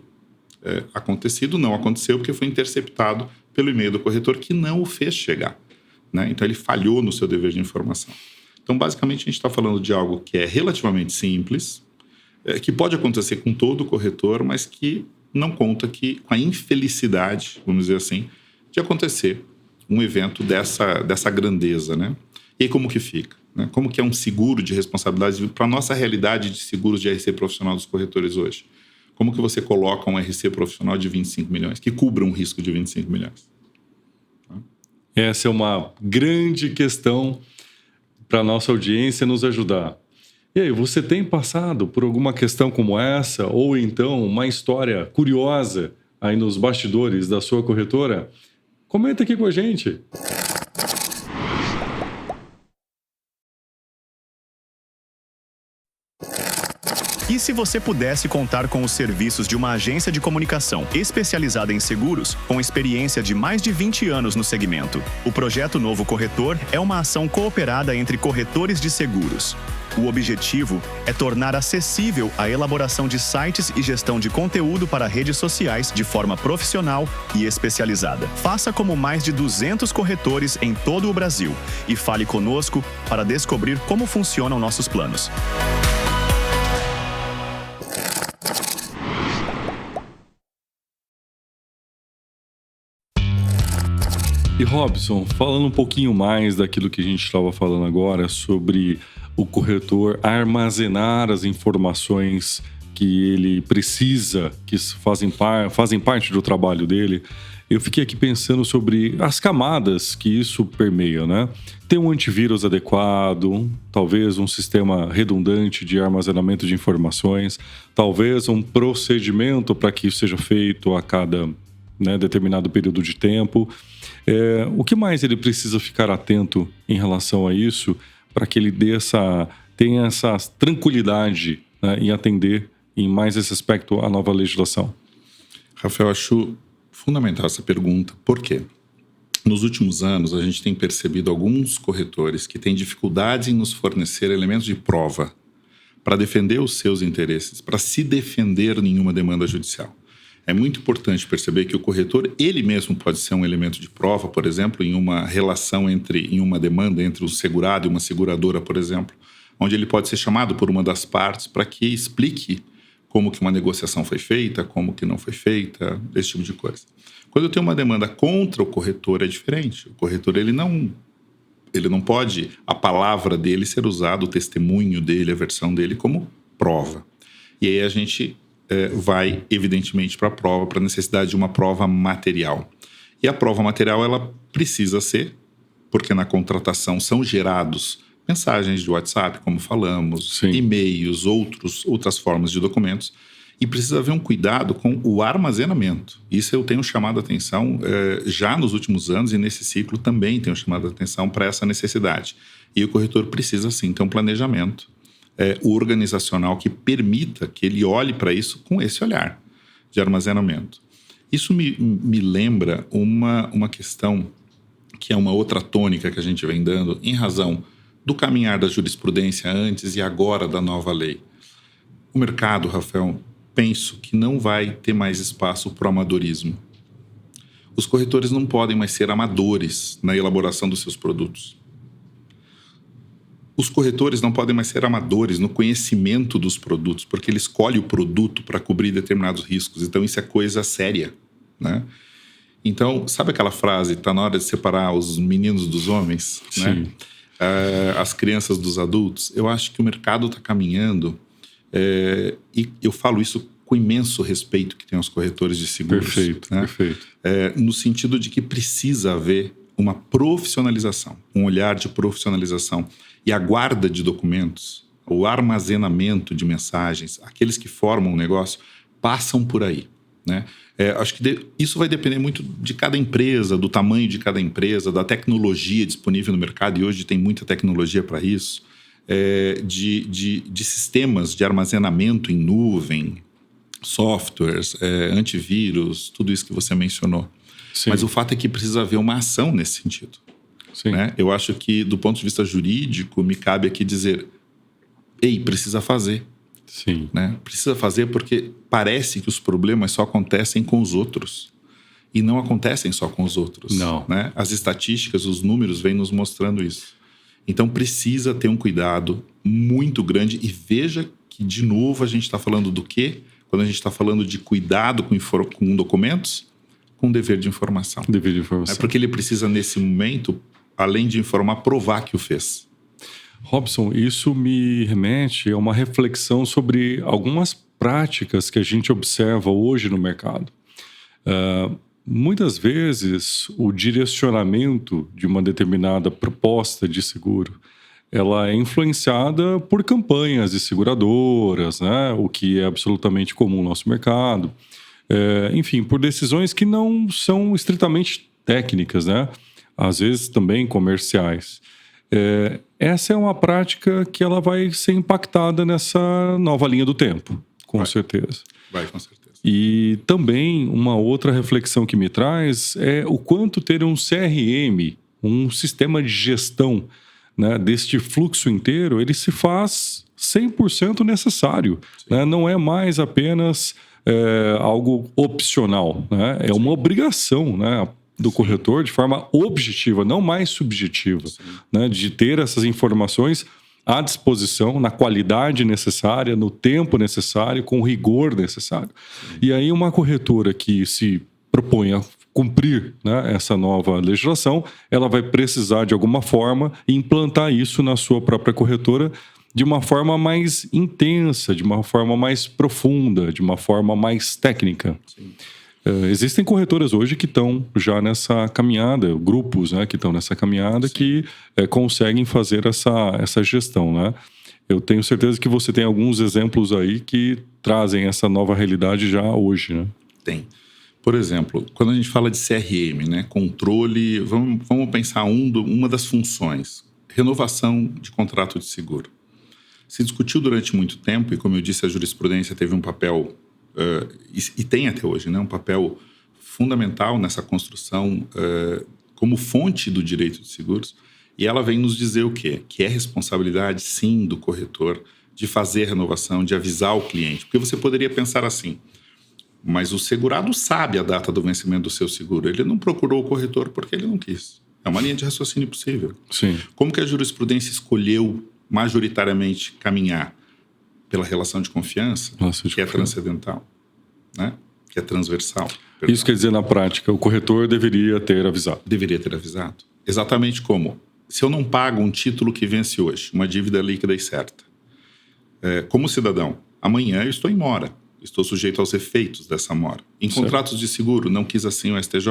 acontecido, não aconteceu porque foi interceptado pelo e-mail do corretor que não o fez chegar. Né? Então, ele falhou no seu dever de informação. Então, basicamente, a gente está falando de algo que é relativamente simples, que pode acontecer com todo corretor, mas que não conta com a infelicidade, vamos dizer assim, de acontecer um evento dessa grandeza, né? E aí como que fica? Né? Como que é um seguro de responsabilidade para a nossa realidade de seguros de RC profissional dos corretores hoje? Como que você coloca um RC profissional de 25 milhões, que cubra um risco de 25 milhões? Essa é uma grande questão para a nossa audiência nos ajudar. E aí, você tem passado por alguma questão como essa, ou então uma história curiosa aí nos bastidores da sua corretora? Comenta aqui com a gente. E se você pudesse contar com os serviços de uma agência de comunicação especializada em seguros, com experiência de mais de 20 anos no segmento? O projeto Novo Corretor é uma ação cooperada entre corretores de seguros. O objetivo é tornar acessível a elaboração de sites e gestão de conteúdo para redes sociais de forma profissional e especializada. Faça como mais de 200 corretores em todo o Brasil e fale conosco para descobrir como funcionam nossos planos. E Robson, falando um pouquinho mais daquilo que a gente estava falando agora sobre o corretor armazenar as informações que ele precisa, que fazem parte do trabalho dele, eu fiquei aqui pensando sobre as camadas que isso permeia, né? Ter um antivírus adequado, talvez um sistema redundante de armazenamento de informações, talvez um procedimento para que isso seja feito a cada, né, determinado período de tempo. O que mais ele precisa ficar atento em relação a isso para que ele tenha essa tranquilidade, né, em atender em mais esse aspecto a nova legislação? Rafael, acho fundamental essa pergunta. Por quê? Nos últimos anos, a gente tem percebido alguns corretores que têm dificuldade em nos fornecer elementos de prova para defender os seus interesses, para se defender em uma demanda judicial. É muito importante perceber que o corretor, ele mesmo pode ser um elemento de prova, por exemplo, em uma relação em uma demanda entre um segurado e uma seguradora, por exemplo, onde ele pode ser chamado por uma das partes para que explique como que uma negociação foi feita, como que não foi feita, esse tipo de coisa. Quando eu tenho uma demanda contra o corretor, é diferente. O corretor, ele não pode, a palavra dele ser usada, o testemunho dele, a versão dele, como prova. E aí a gente vai, evidentemente, para a prova, para a necessidade de uma prova material. E a prova material, ela precisa ser, porque na contratação são gerados mensagens de WhatsApp, como falamos, Sim. e-mails, outras formas de documentos, e precisa haver um cuidado com o armazenamento. Isso eu tenho chamado a atenção já nos últimos anos, e nesse ciclo também tenho chamado a atenção para essa necessidade. E o corretor precisa, sim, ter um planejamento organizacional que permita que ele olhe para isso com esse olhar de armazenamento. Isso me lembra uma questão que é uma outra tônica que a gente vem dando em razão do caminhar da jurisprudência antes e agora da nova lei. O mercado, Rafael, penso que não vai ter mais espaço para o amadorismo. Os corretores não podem mais ser amadores na elaboração dos seus produtos. Os corretores não podem mais ser amadores no conhecimento dos produtos, porque ele escolhe o produto para cobrir determinados riscos. Então, isso é coisa séria, né? Então, sabe aquela frase, está na hora de separar os meninos dos homens, né? As crianças dos adultos? Eu acho que o mercado está caminhando, e eu falo isso com imenso respeito que tem aos corretores de seguros. Perfeito, né? Perfeito. No sentido de que precisa haver uma profissionalização, um olhar de profissionalização. E a guarda de documentos, o armazenamento de mensagens, aqueles que formam o negócio, passam por aí, né? Acho que isso vai depender muito de cada empresa, do tamanho de cada empresa, da tecnologia disponível no mercado, e hoje tem muita tecnologia para isso, de sistemas de armazenamento em nuvem, softwares, antivírus, tudo isso que você mencionou. Sim. Mas o fato é que precisa haver uma ação nesse sentido. Sim. Né? Eu acho que, do ponto de vista jurídico, me cabe aqui dizer: ei, precisa fazer. Sim. Né? Precisa fazer porque parece que os problemas só acontecem com os outros. E não acontecem só com os outros. Não. Né? As estatísticas, os números vêm nos mostrando isso. Então precisa ter um cuidado muito grande. E veja que, de novo, a gente está falando do quê? Quando a gente está falando de cuidado com documentos, com dever de informação. Dever de informação. Porque ele precisa, nesse momento, além de informar, provar que o fez. Robson, isso me remete a uma reflexão sobre algumas práticas que a gente observa hoje no mercado. Muitas vezes, o direcionamento de uma determinada proposta de seguro, ela é influenciada por campanhas de seguradoras, né? O que é absolutamente comum no nosso mercado. Enfim, por decisões que não são estritamente técnicas, né? Às vezes também comerciais. Essa é uma prática que ela vai ser impactada nessa nova linha do tempo, com certeza. Vai, com certeza. E também uma outra reflexão que me traz é o quanto ter um CRM, um sistema de gestão, né, deste fluxo inteiro, ele se faz 100% necessário. Né? Não é mais apenas algo opcional, né? É uma obrigação, né, do corretor, de forma objetiva, não mais subjetiva, né, de ter essas informações à disposição, na qualidade necessária, no tempo necessário, com o rigor necessário. E aí uma corretora que se propõe a cumprir, né, essa nova legislação, ela vai precisar de alguma forma implantar isso na sua própria corretora de uma forma mais intensa, de uma forma mais profunda, de uma forma mais técnica. Sim. Existem corretoras hoje que estão já nessa caminhada, grupos, né, que estão nessa caminhada, que conseguem fazer essa gestão, né? Eu tenho certeza que você tem alguns exemplos aí que trazem essa nova realidade já hoje, né? Tem. Por exemplo, quando a gente fala de CRM, né, controle, vamos pensar uma das funções, renovação de contrato de seguro. Se discutiu durante muito tempo, e como eu disse, a jurisprudência teve um papel, e tem até hoje, né, um papel fundamental nessa construção como fonte do direito de seguros, e ela vem nos dizer o quê? Que é responsabilidade, sim, do corretor de fazer a renovação, de avisar o cliente. Porque você poderia pensar assim, mas o segurado sabe a data do vencimento do seu seguro. Ele não procurou o corretor porque ele não quis. É uma linha de raciocínio possível. Sim. Como que a jurisprudência escolheu majoritariamente caminhar? Pela relação de confiança, que é transcendental, né? Que é transversal. Perdão. Isso quer dizer, na prática, o corretor deveria ter avisado. Deveria ter avisado. Exatamente como, se eu não pago um título que vence hoje, uma dívida líquida e certa, como cidadão, amanhã eu estou em mora. Estou sujeito aos efeitos dessa mora. Em contratos de seguro, não quis assim o STJ.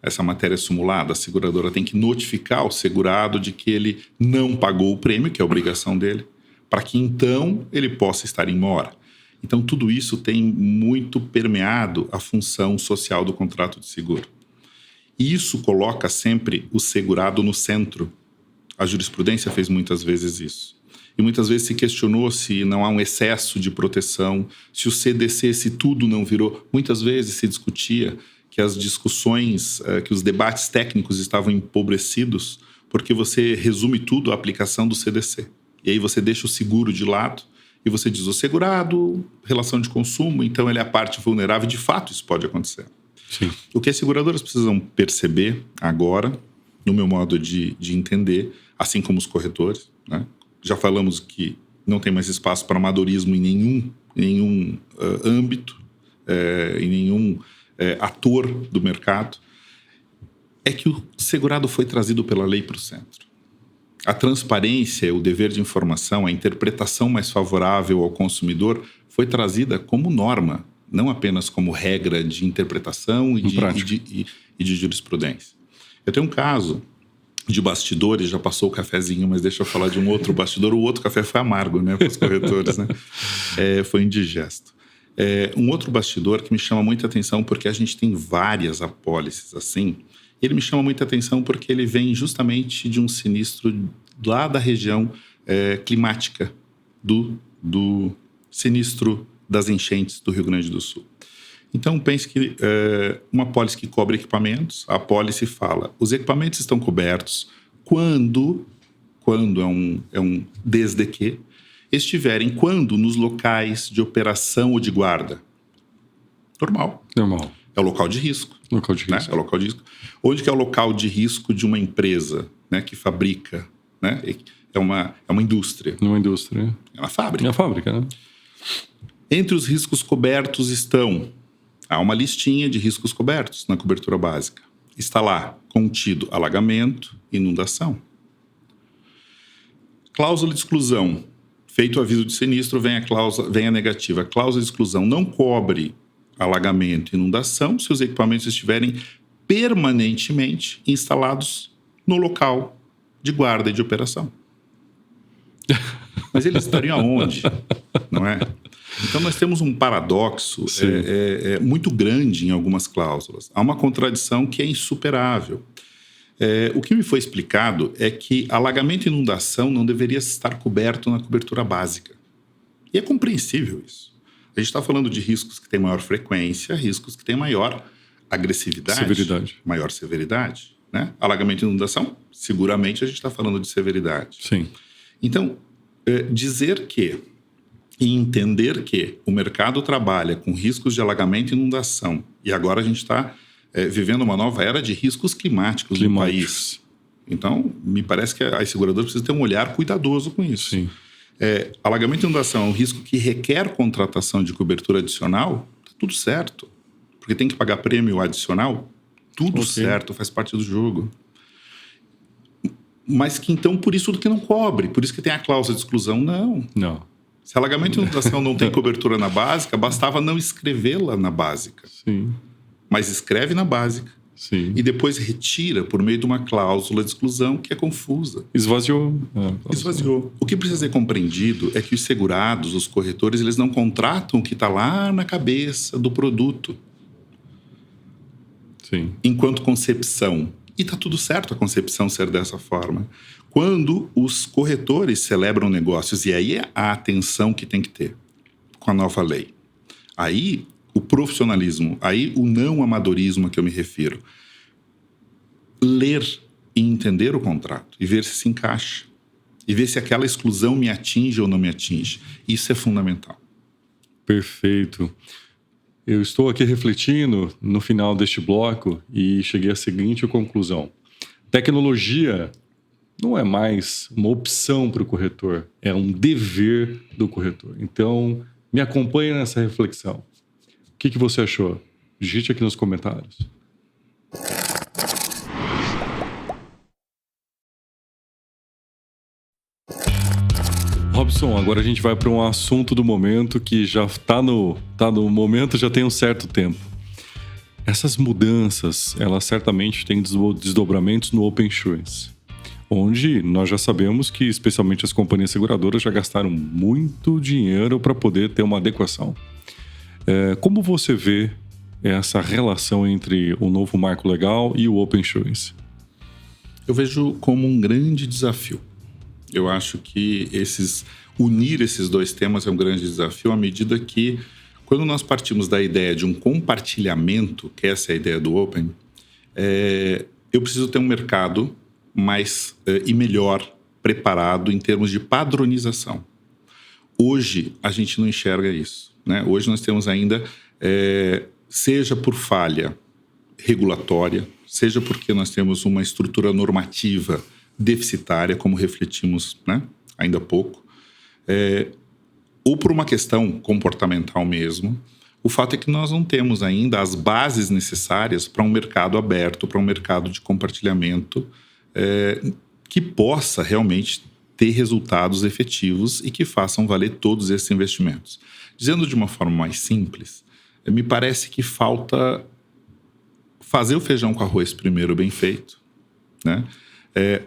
Essa matéria é simulada, a seguradora tem que notificar o segurado de que ele não pagou o prêmio, que é a obrigação dele, para que então ele possa estar em mora. Então tudo isso tem muito permeado a função social do contrato de seguro. E isso coloca sempre o segurado no centro. A jurisprudência fez muitas vezes isso. E muitas vezes se questionou se não há um excesso de proteção, se o CDC, se tudo não virou. Muitas vezes se discutia que as discussões, que os debates técnicos estavam empobrecidos porque você resume tudo à aplicação do CDC. E aí você deixa o seguro de lado e você diz o segurado, relação de consumo, então ele é a parte vulnerável. De fato, isso pode acontecer. Sim. O que as seguradoras precisam perceber agora, no meu modo de entender, assim como os corretores, né? Já falamos que não tem mais espaço para amadorismo em nenhum âmbito, em nenhum ator do mercado, é que o segurado foi trazido pela lei para o centro. A transparência, o dever de informação, a interpretação mais favorável ao consumidor foi trazida como norma, não apenas como regra de interpretação e de jurisprudência. Eu tenho um caso de bastidores, já passou o cafezinho, mas deixa eu falar de um outro bastidor. O outro café foi amargo, né, para os corretores, né? Foi indigesto. Um outro bastidor que me chama muita atenção, porque a gente tem várias apólices assim. Ele me chama muita atenção porque ele vem justamente de um sinistro lá da região climática, do sinistro das enchentes do Rio Grande do Sul. Então, pense que uma apólice que cobre equipamentos, a apólice fala, os equipamentos estão cobertos quando é um desde que, estiverem quando nos locais de operação ou de guarda. Normal. É o local de risco. Local de risco. Né? É o local de risco. Onde que é o local de risco de uma empresa, né, que fabrica, né? É uma indústria. Uma indústria. É uma fábrica. É uma fábrica, né? Entre os riscos cobertos estão... Há uma listinha de riscos cobertos na cobertura básica. Está lá contido alagamento, inundação. Cláusula de exclusão. Feito o aviso de sinistro, vem a negativa. A cláusula de exclusão não cobre alagamento e inundação se os equipamentos estiverem permanentemente instalados no local de guarda e de operação. Mas eles estariam aonde? Não é? Então, nós temos um paradoxo muito grande em algumas cláusulas. Há uma contradição que é insuperável. O que me foi explicado é que alagamento e inundação não deveria estar coberto na cobertura básica. E é compreensível isso. A gente está falando de riscos que têm maior frequência, riscos que têm maior agressividade, maior severidade. Né? Alagamento e inundação, seguramente a gente está falando de severidade. Sim. Então, dizer que e entender que o mercado trabalha com riscos de alagamento e inundação e agora a gente está vivendo uma nova era de riscos climáticos no país. Então, me parece que as seguradoras precisam ter um olhar cuidadoso com isso. Sim. Alagamento e inundação é um risco que requer contratação de cobertura adicional, tá tudo certo. Porque tem que pagar prêmio adicional, tudo certo, faz parte do jogo. mas que então por isso que não cobre, por isso que tem a cláusula de exclusão. Não. Se alagamento e inundação não tem cobertura na básica, bastava não escrevê-la na básica. Sim. Mas escreve na básica. Sim. E depois retira por meio de uma cláusula de exclusão que é confusa. Esvaziou. Esvaziou. O que precisa ser compreendido é que os segurados, os corretores, eles não contratam o que está lá na cabeça do produto. Sim. Enquanto concepção. E está tudo certo a concepção ser dessa forma. Quando os corretores celebram negócios, e aí é a atenção que tem que ter com a nova lei. Aí o profissionalismo, aí o não amadorismo a que eu me refiro. Ler e entender o contrato e ver se encaixa. E ver se aquela exclusão me atinge ou não me atinge. Isso é fundamental. Perfeito. Eu estou aqui refletindo no final deste bloco e cheguei à seguinte conclusão. Tecnologia não é mais uma opção para o corretor, é um dever do corretor. Então, me acompanhe nessa reflexão. O que você achou? Digite aqui nos comentários. Robson, agora a gente vai para um assunto do momento que já está no momento, já tem um certo tempo. Essas mudanças, elas certamente têm desdobramentos no Open Insurance, onde nós já sabemos que, especialmente as companhias seguradoras, já gastaram muito dinheiro para poder ter uma adequação. Como você vê essa relação entre o novo marco legal e o Open Insurance? Eu vejo como um grande desafio. Eu acho que unir esses dois temas é um grande desafio à medida que, quando nós partimos da ideia de um compartilhamento, que essa é a ideia do Open, eu preciso ter um mercado mais e melhor preparado em termos de padronização. Hoje, a gente não enxerga isso, né? Hoje nós temos ainda, seja por falha regulatória, seja porque nós temos uma estrutura normativa deficitária, como refletimos, né, ainda há pouco, ou por uma questão comportamental mesmo, o fato é que nós não temos ainda as bases necessárias para um mercado aberto, para um mercado de compartilhamento que possa realmente ter resultados efetivos e que façam valer todos esses investimentos. Dizendo de uma forma mais simples, me parece que falta fazer o feijão com arroz primeiro bem feito, né?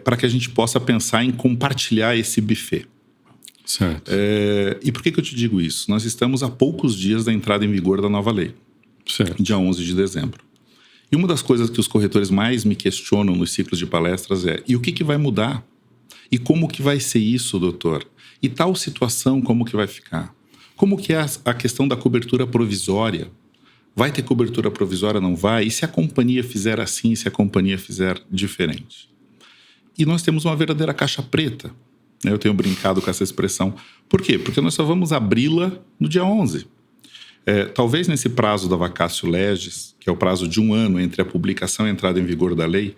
Para que a gente possa pensar em compartilhar esse buffet. Certo. E por que eu te digo isso? Nós estamos a poucos dias da entrada em vigor da nova lei. Certo. Dia 11 de dezembro. E uma das coisas que os corretores mais me questionam nos ciclos de palestras é: e o que vai mudar? E como que vai ser isso, doutor? E tal situação, como que vai ficar? Como que é a questão da cobertura provisória? Vai ter cobertura provisória, não vai? E se a companhia fizer assim, e se a companhia fizer diferente? E nós temos uma verdadeira caixa preta. Eu tenho brincado com essa expressão. Por quê? Porque nós só vamos abri-la no dia 11. Talvez nesse prazo da vacatio legis, que é o prazo de 1 ano entre a publicação e a entrada em vigor da lei,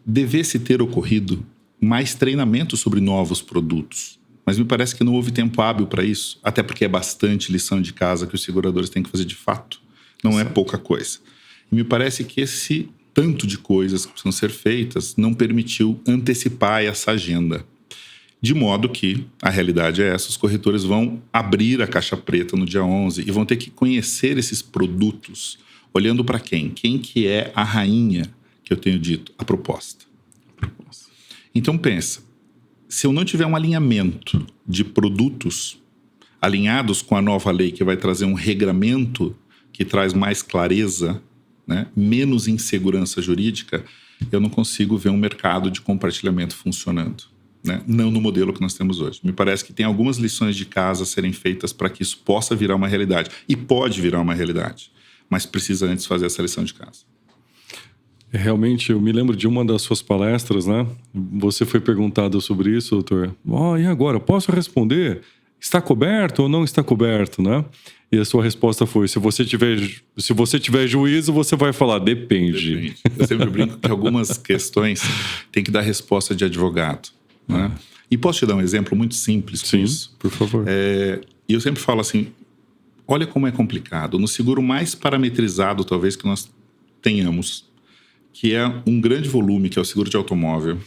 devesse ter ocorrido mais treinamento sobre novos produtos. Mas me parece que não houve tempo hábil para isso, até porque é bastante lição de casa que os seguradores têm que fazer de fato. Não é pouca coisa. E me parece que esse tanto de coisas que precisam ser feitas não permitiu antecipar essa agenda. De modo que, a realidade é essa, os corretores vão abrir a caixa preta no dia 11 e vão ter que conhecer esses produtos, olhando para quem? Quem que é a rainha, que eu tenho dito, a proposta. Então pensa, se eu não tiver um alinhamento de produtos alinhados com a nova lei, que vai trazer um regramento que traz mais clareza, né, menos insegurança jurídica, eu não consigo ver um mercado de compartilhamento funcionando. Né? Não no modelo que nós temos hoje. Me parece que tem algumas lições de casa a serem feitas para que isso possa virar uma realidade. E pode virar uma realidade, mas precisa antes fazer essa lição de casa. Realmente, eu me lembro de uma das suas palestras, né? Você foi perguntado sobre isso, doutor. E agora, posso responder? Está coberto ou não está coberto, né? E a sua resposta foi: se você tiver juízo, você vai falar, depende. Eu sempre brinco que algumas questões tem que dar resposta de advogado. Né? E posso te dar um exemplo muito simples com isso? Sim, por favor. E eu sempre falo assim, olha como é complicado. No seguro mais parametrizado, talvez, que nós tenhamos, que é um grande volume, que é o seguro de automóvel,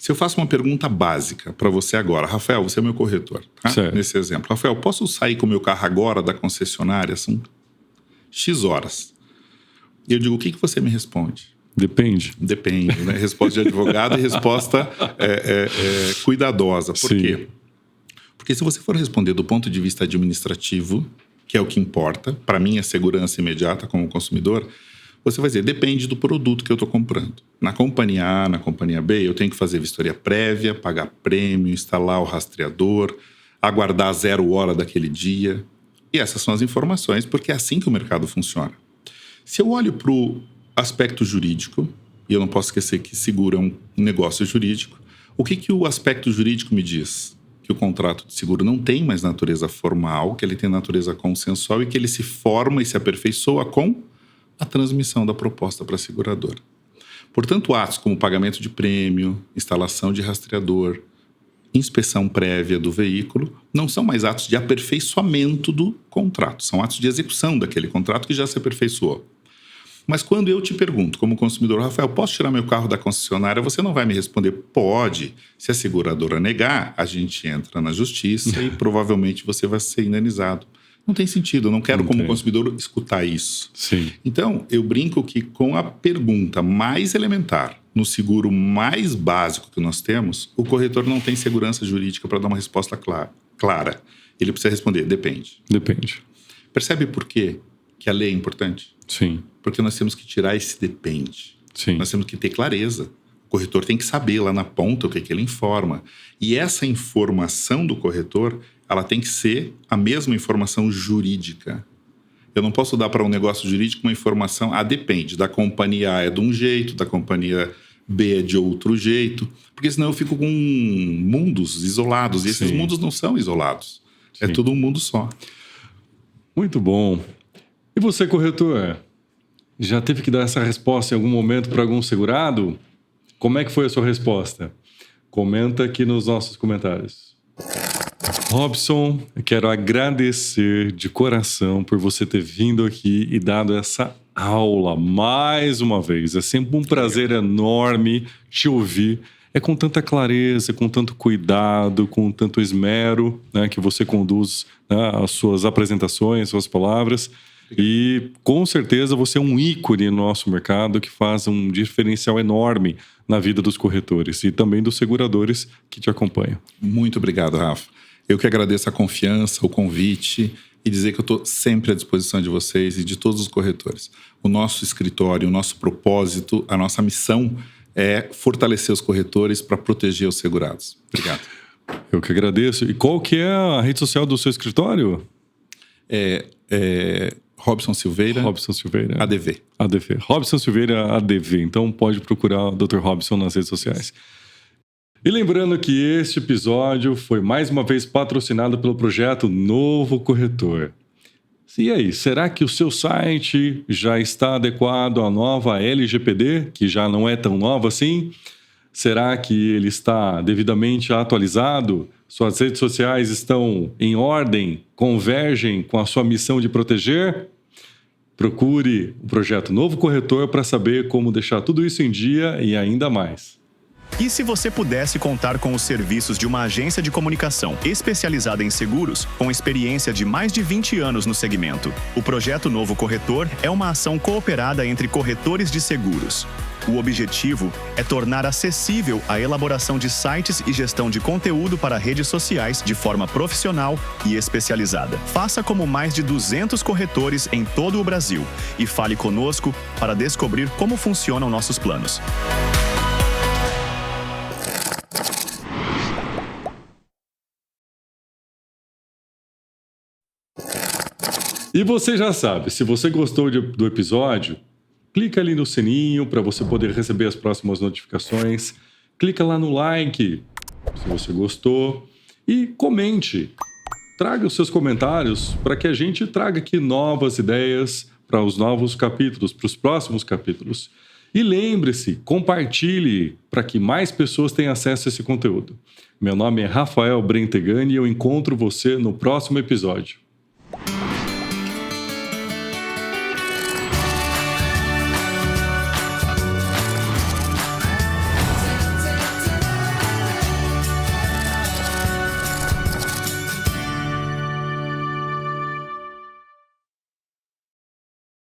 Se eu faço uma pergunta básica para você agora, Rafael, você é meu corretor, tá? Nesse exemplo. Rafael, posso sair com o meu carro agora da concessionária? São X horas. E eu digo, o que você me responde? Depende. Depende, né? Resposta de advogado e resposta cuidadosa. Por quê? Porque se você for responder do ponto de vista administrativo, que é o que importa, para mim é segurança imediata como consumidor, você vai dizer, depende do produto que eu estou comprando. Na companhia A, na companhia B, eu tenho que fazer vistoria prévia, pagar prêmio, instalar o rastreador, aguardar 0 hora daquele dia. E essas são as informações, porque é assim que o mercado funciona. Se eu olho para o aspecto jurídico, e eu não posso esquecer que seguro é um negócio jurídico, o que o aspecto jurídico me diz? Que o contrato de seguro não tem mais natureza formal, que ele tem natureza consensual e que ele se forma e se aperfeiçoa com a transmissão da proposta para a seguradora. Portanto, atos como pagamento de prêmio, instalação de rastreador, inspeção prévia do veículo, não são mais atos de aperfeiçoamento do contrato, são atos de execução daquele contrato que já se aperfeiçoou. Mas quando eu te pergunto, como consumidor, Rafael, posso tirar meu carro da concessionária? Você não vai me responder, pode. Se a seguradora negar, a gente entra na justiça e provavelmente você vai ser indenizado. Não tem sentido, eu não quero, como consumidor, escutar isso. Sim. Então, eu brinco que com a pergunta mais elementar, no seguro mais básico que nós temos, o corretor não tem segurança jurídica para dar uma resposta clara. Ele precisa responder, depende. Depende. Percebe por quê que a lei é importante? Sim. Porque nós temos que tirar esse depende. Sim. Nós temos que ter clareza. O corretor tem que saber lá na ponta o que ele informa. E essa informação do corretor, ela tem que ser a mesma informação jurídica. Eu não posso dar para um negócio jurídico uma informação, depende, da companhia A é de um jeito, da companhia B é de outro jeito, porque senão eu fico com mundos isolados, e esses mundos não são isolados. Sim. É tudo um mundo só. Muito bom. E você, corretor, já teve que dar essa resposta em algum momento para algum segurado? Como é que foi a sua resposta? Comenta aqui nos nossos comentários. Robson, eu quero agradecer de coração por você ter vindo aqui e dado essa aula mais uma vez. É sempre um prazer enorme te ouvir. É com tanta clareza, com tanto cuidado, com tanto esmero, né, que você conduz, né, as suas apresentações, suas palavras. E com certeza você é um ícone no nosso mercado que faz um diferencial enorme na vida dos corretores e também dos seguradores que te acompanham. Muito obrigado, Rafa. Eu que agradeço a confiança, o convite e dizer que eu estou sempre à disposição de vocês e de todos os corretores. O nosso escritório, o nosso propósito, a nossa missão é fortalecer os corretores para proteger os segurados. Obrigado. Eu que agradeço. E qual que é a rede social do seu escritório? Robson Silveira. Robson Silveira. ADV. ADV. Robson Silveira ADV. Então pode procurar o Dr. Robson nas redes sociais. E lembrando que este episódio foi mais uma vez patrocinado pelo projeto Novo Corretor. E aí, será que o seu site já está adequado à nova LGPD, que já não é tão nova assim? Será que ele está devidamente atualizado? Suas redes sociais estão em ordem? Convergem com a sua missão de proteger? Procure o projeto Novo Corretor para saber como deixar tudo isso em dia e ainda mais. E se você pudesse contar com os serviços de uma agência de comunicação especializada em seguros, com experiência de mais de 20 anos no segmento? O projeto Novo Corretor é uma ação cooperada entre corretores de seguros. O objetivo é tornar acessível a elaboração de sites e gestão de conteúdo para redes sociais de forma profissional e especializada. Faça como mais de 200 corretores em todo o Brasil e fale conosco para descobrir como funcionam nossos planos. E você já sabe, se você gostou do episódio, clica ali no sininho para você poder receber as próximas notificações. Clica lá no like, se você gostou. E comente. Traga os seus comentários para que a gente traga aqui novas ideias para os novos capítulos, para os próximos capítulos. E lembre-se, compartilhe para que mais pessoas tenham acesso a esse conteúdo. Meu nome é Rafael Brentegani e eu encontro você no próximo episódio.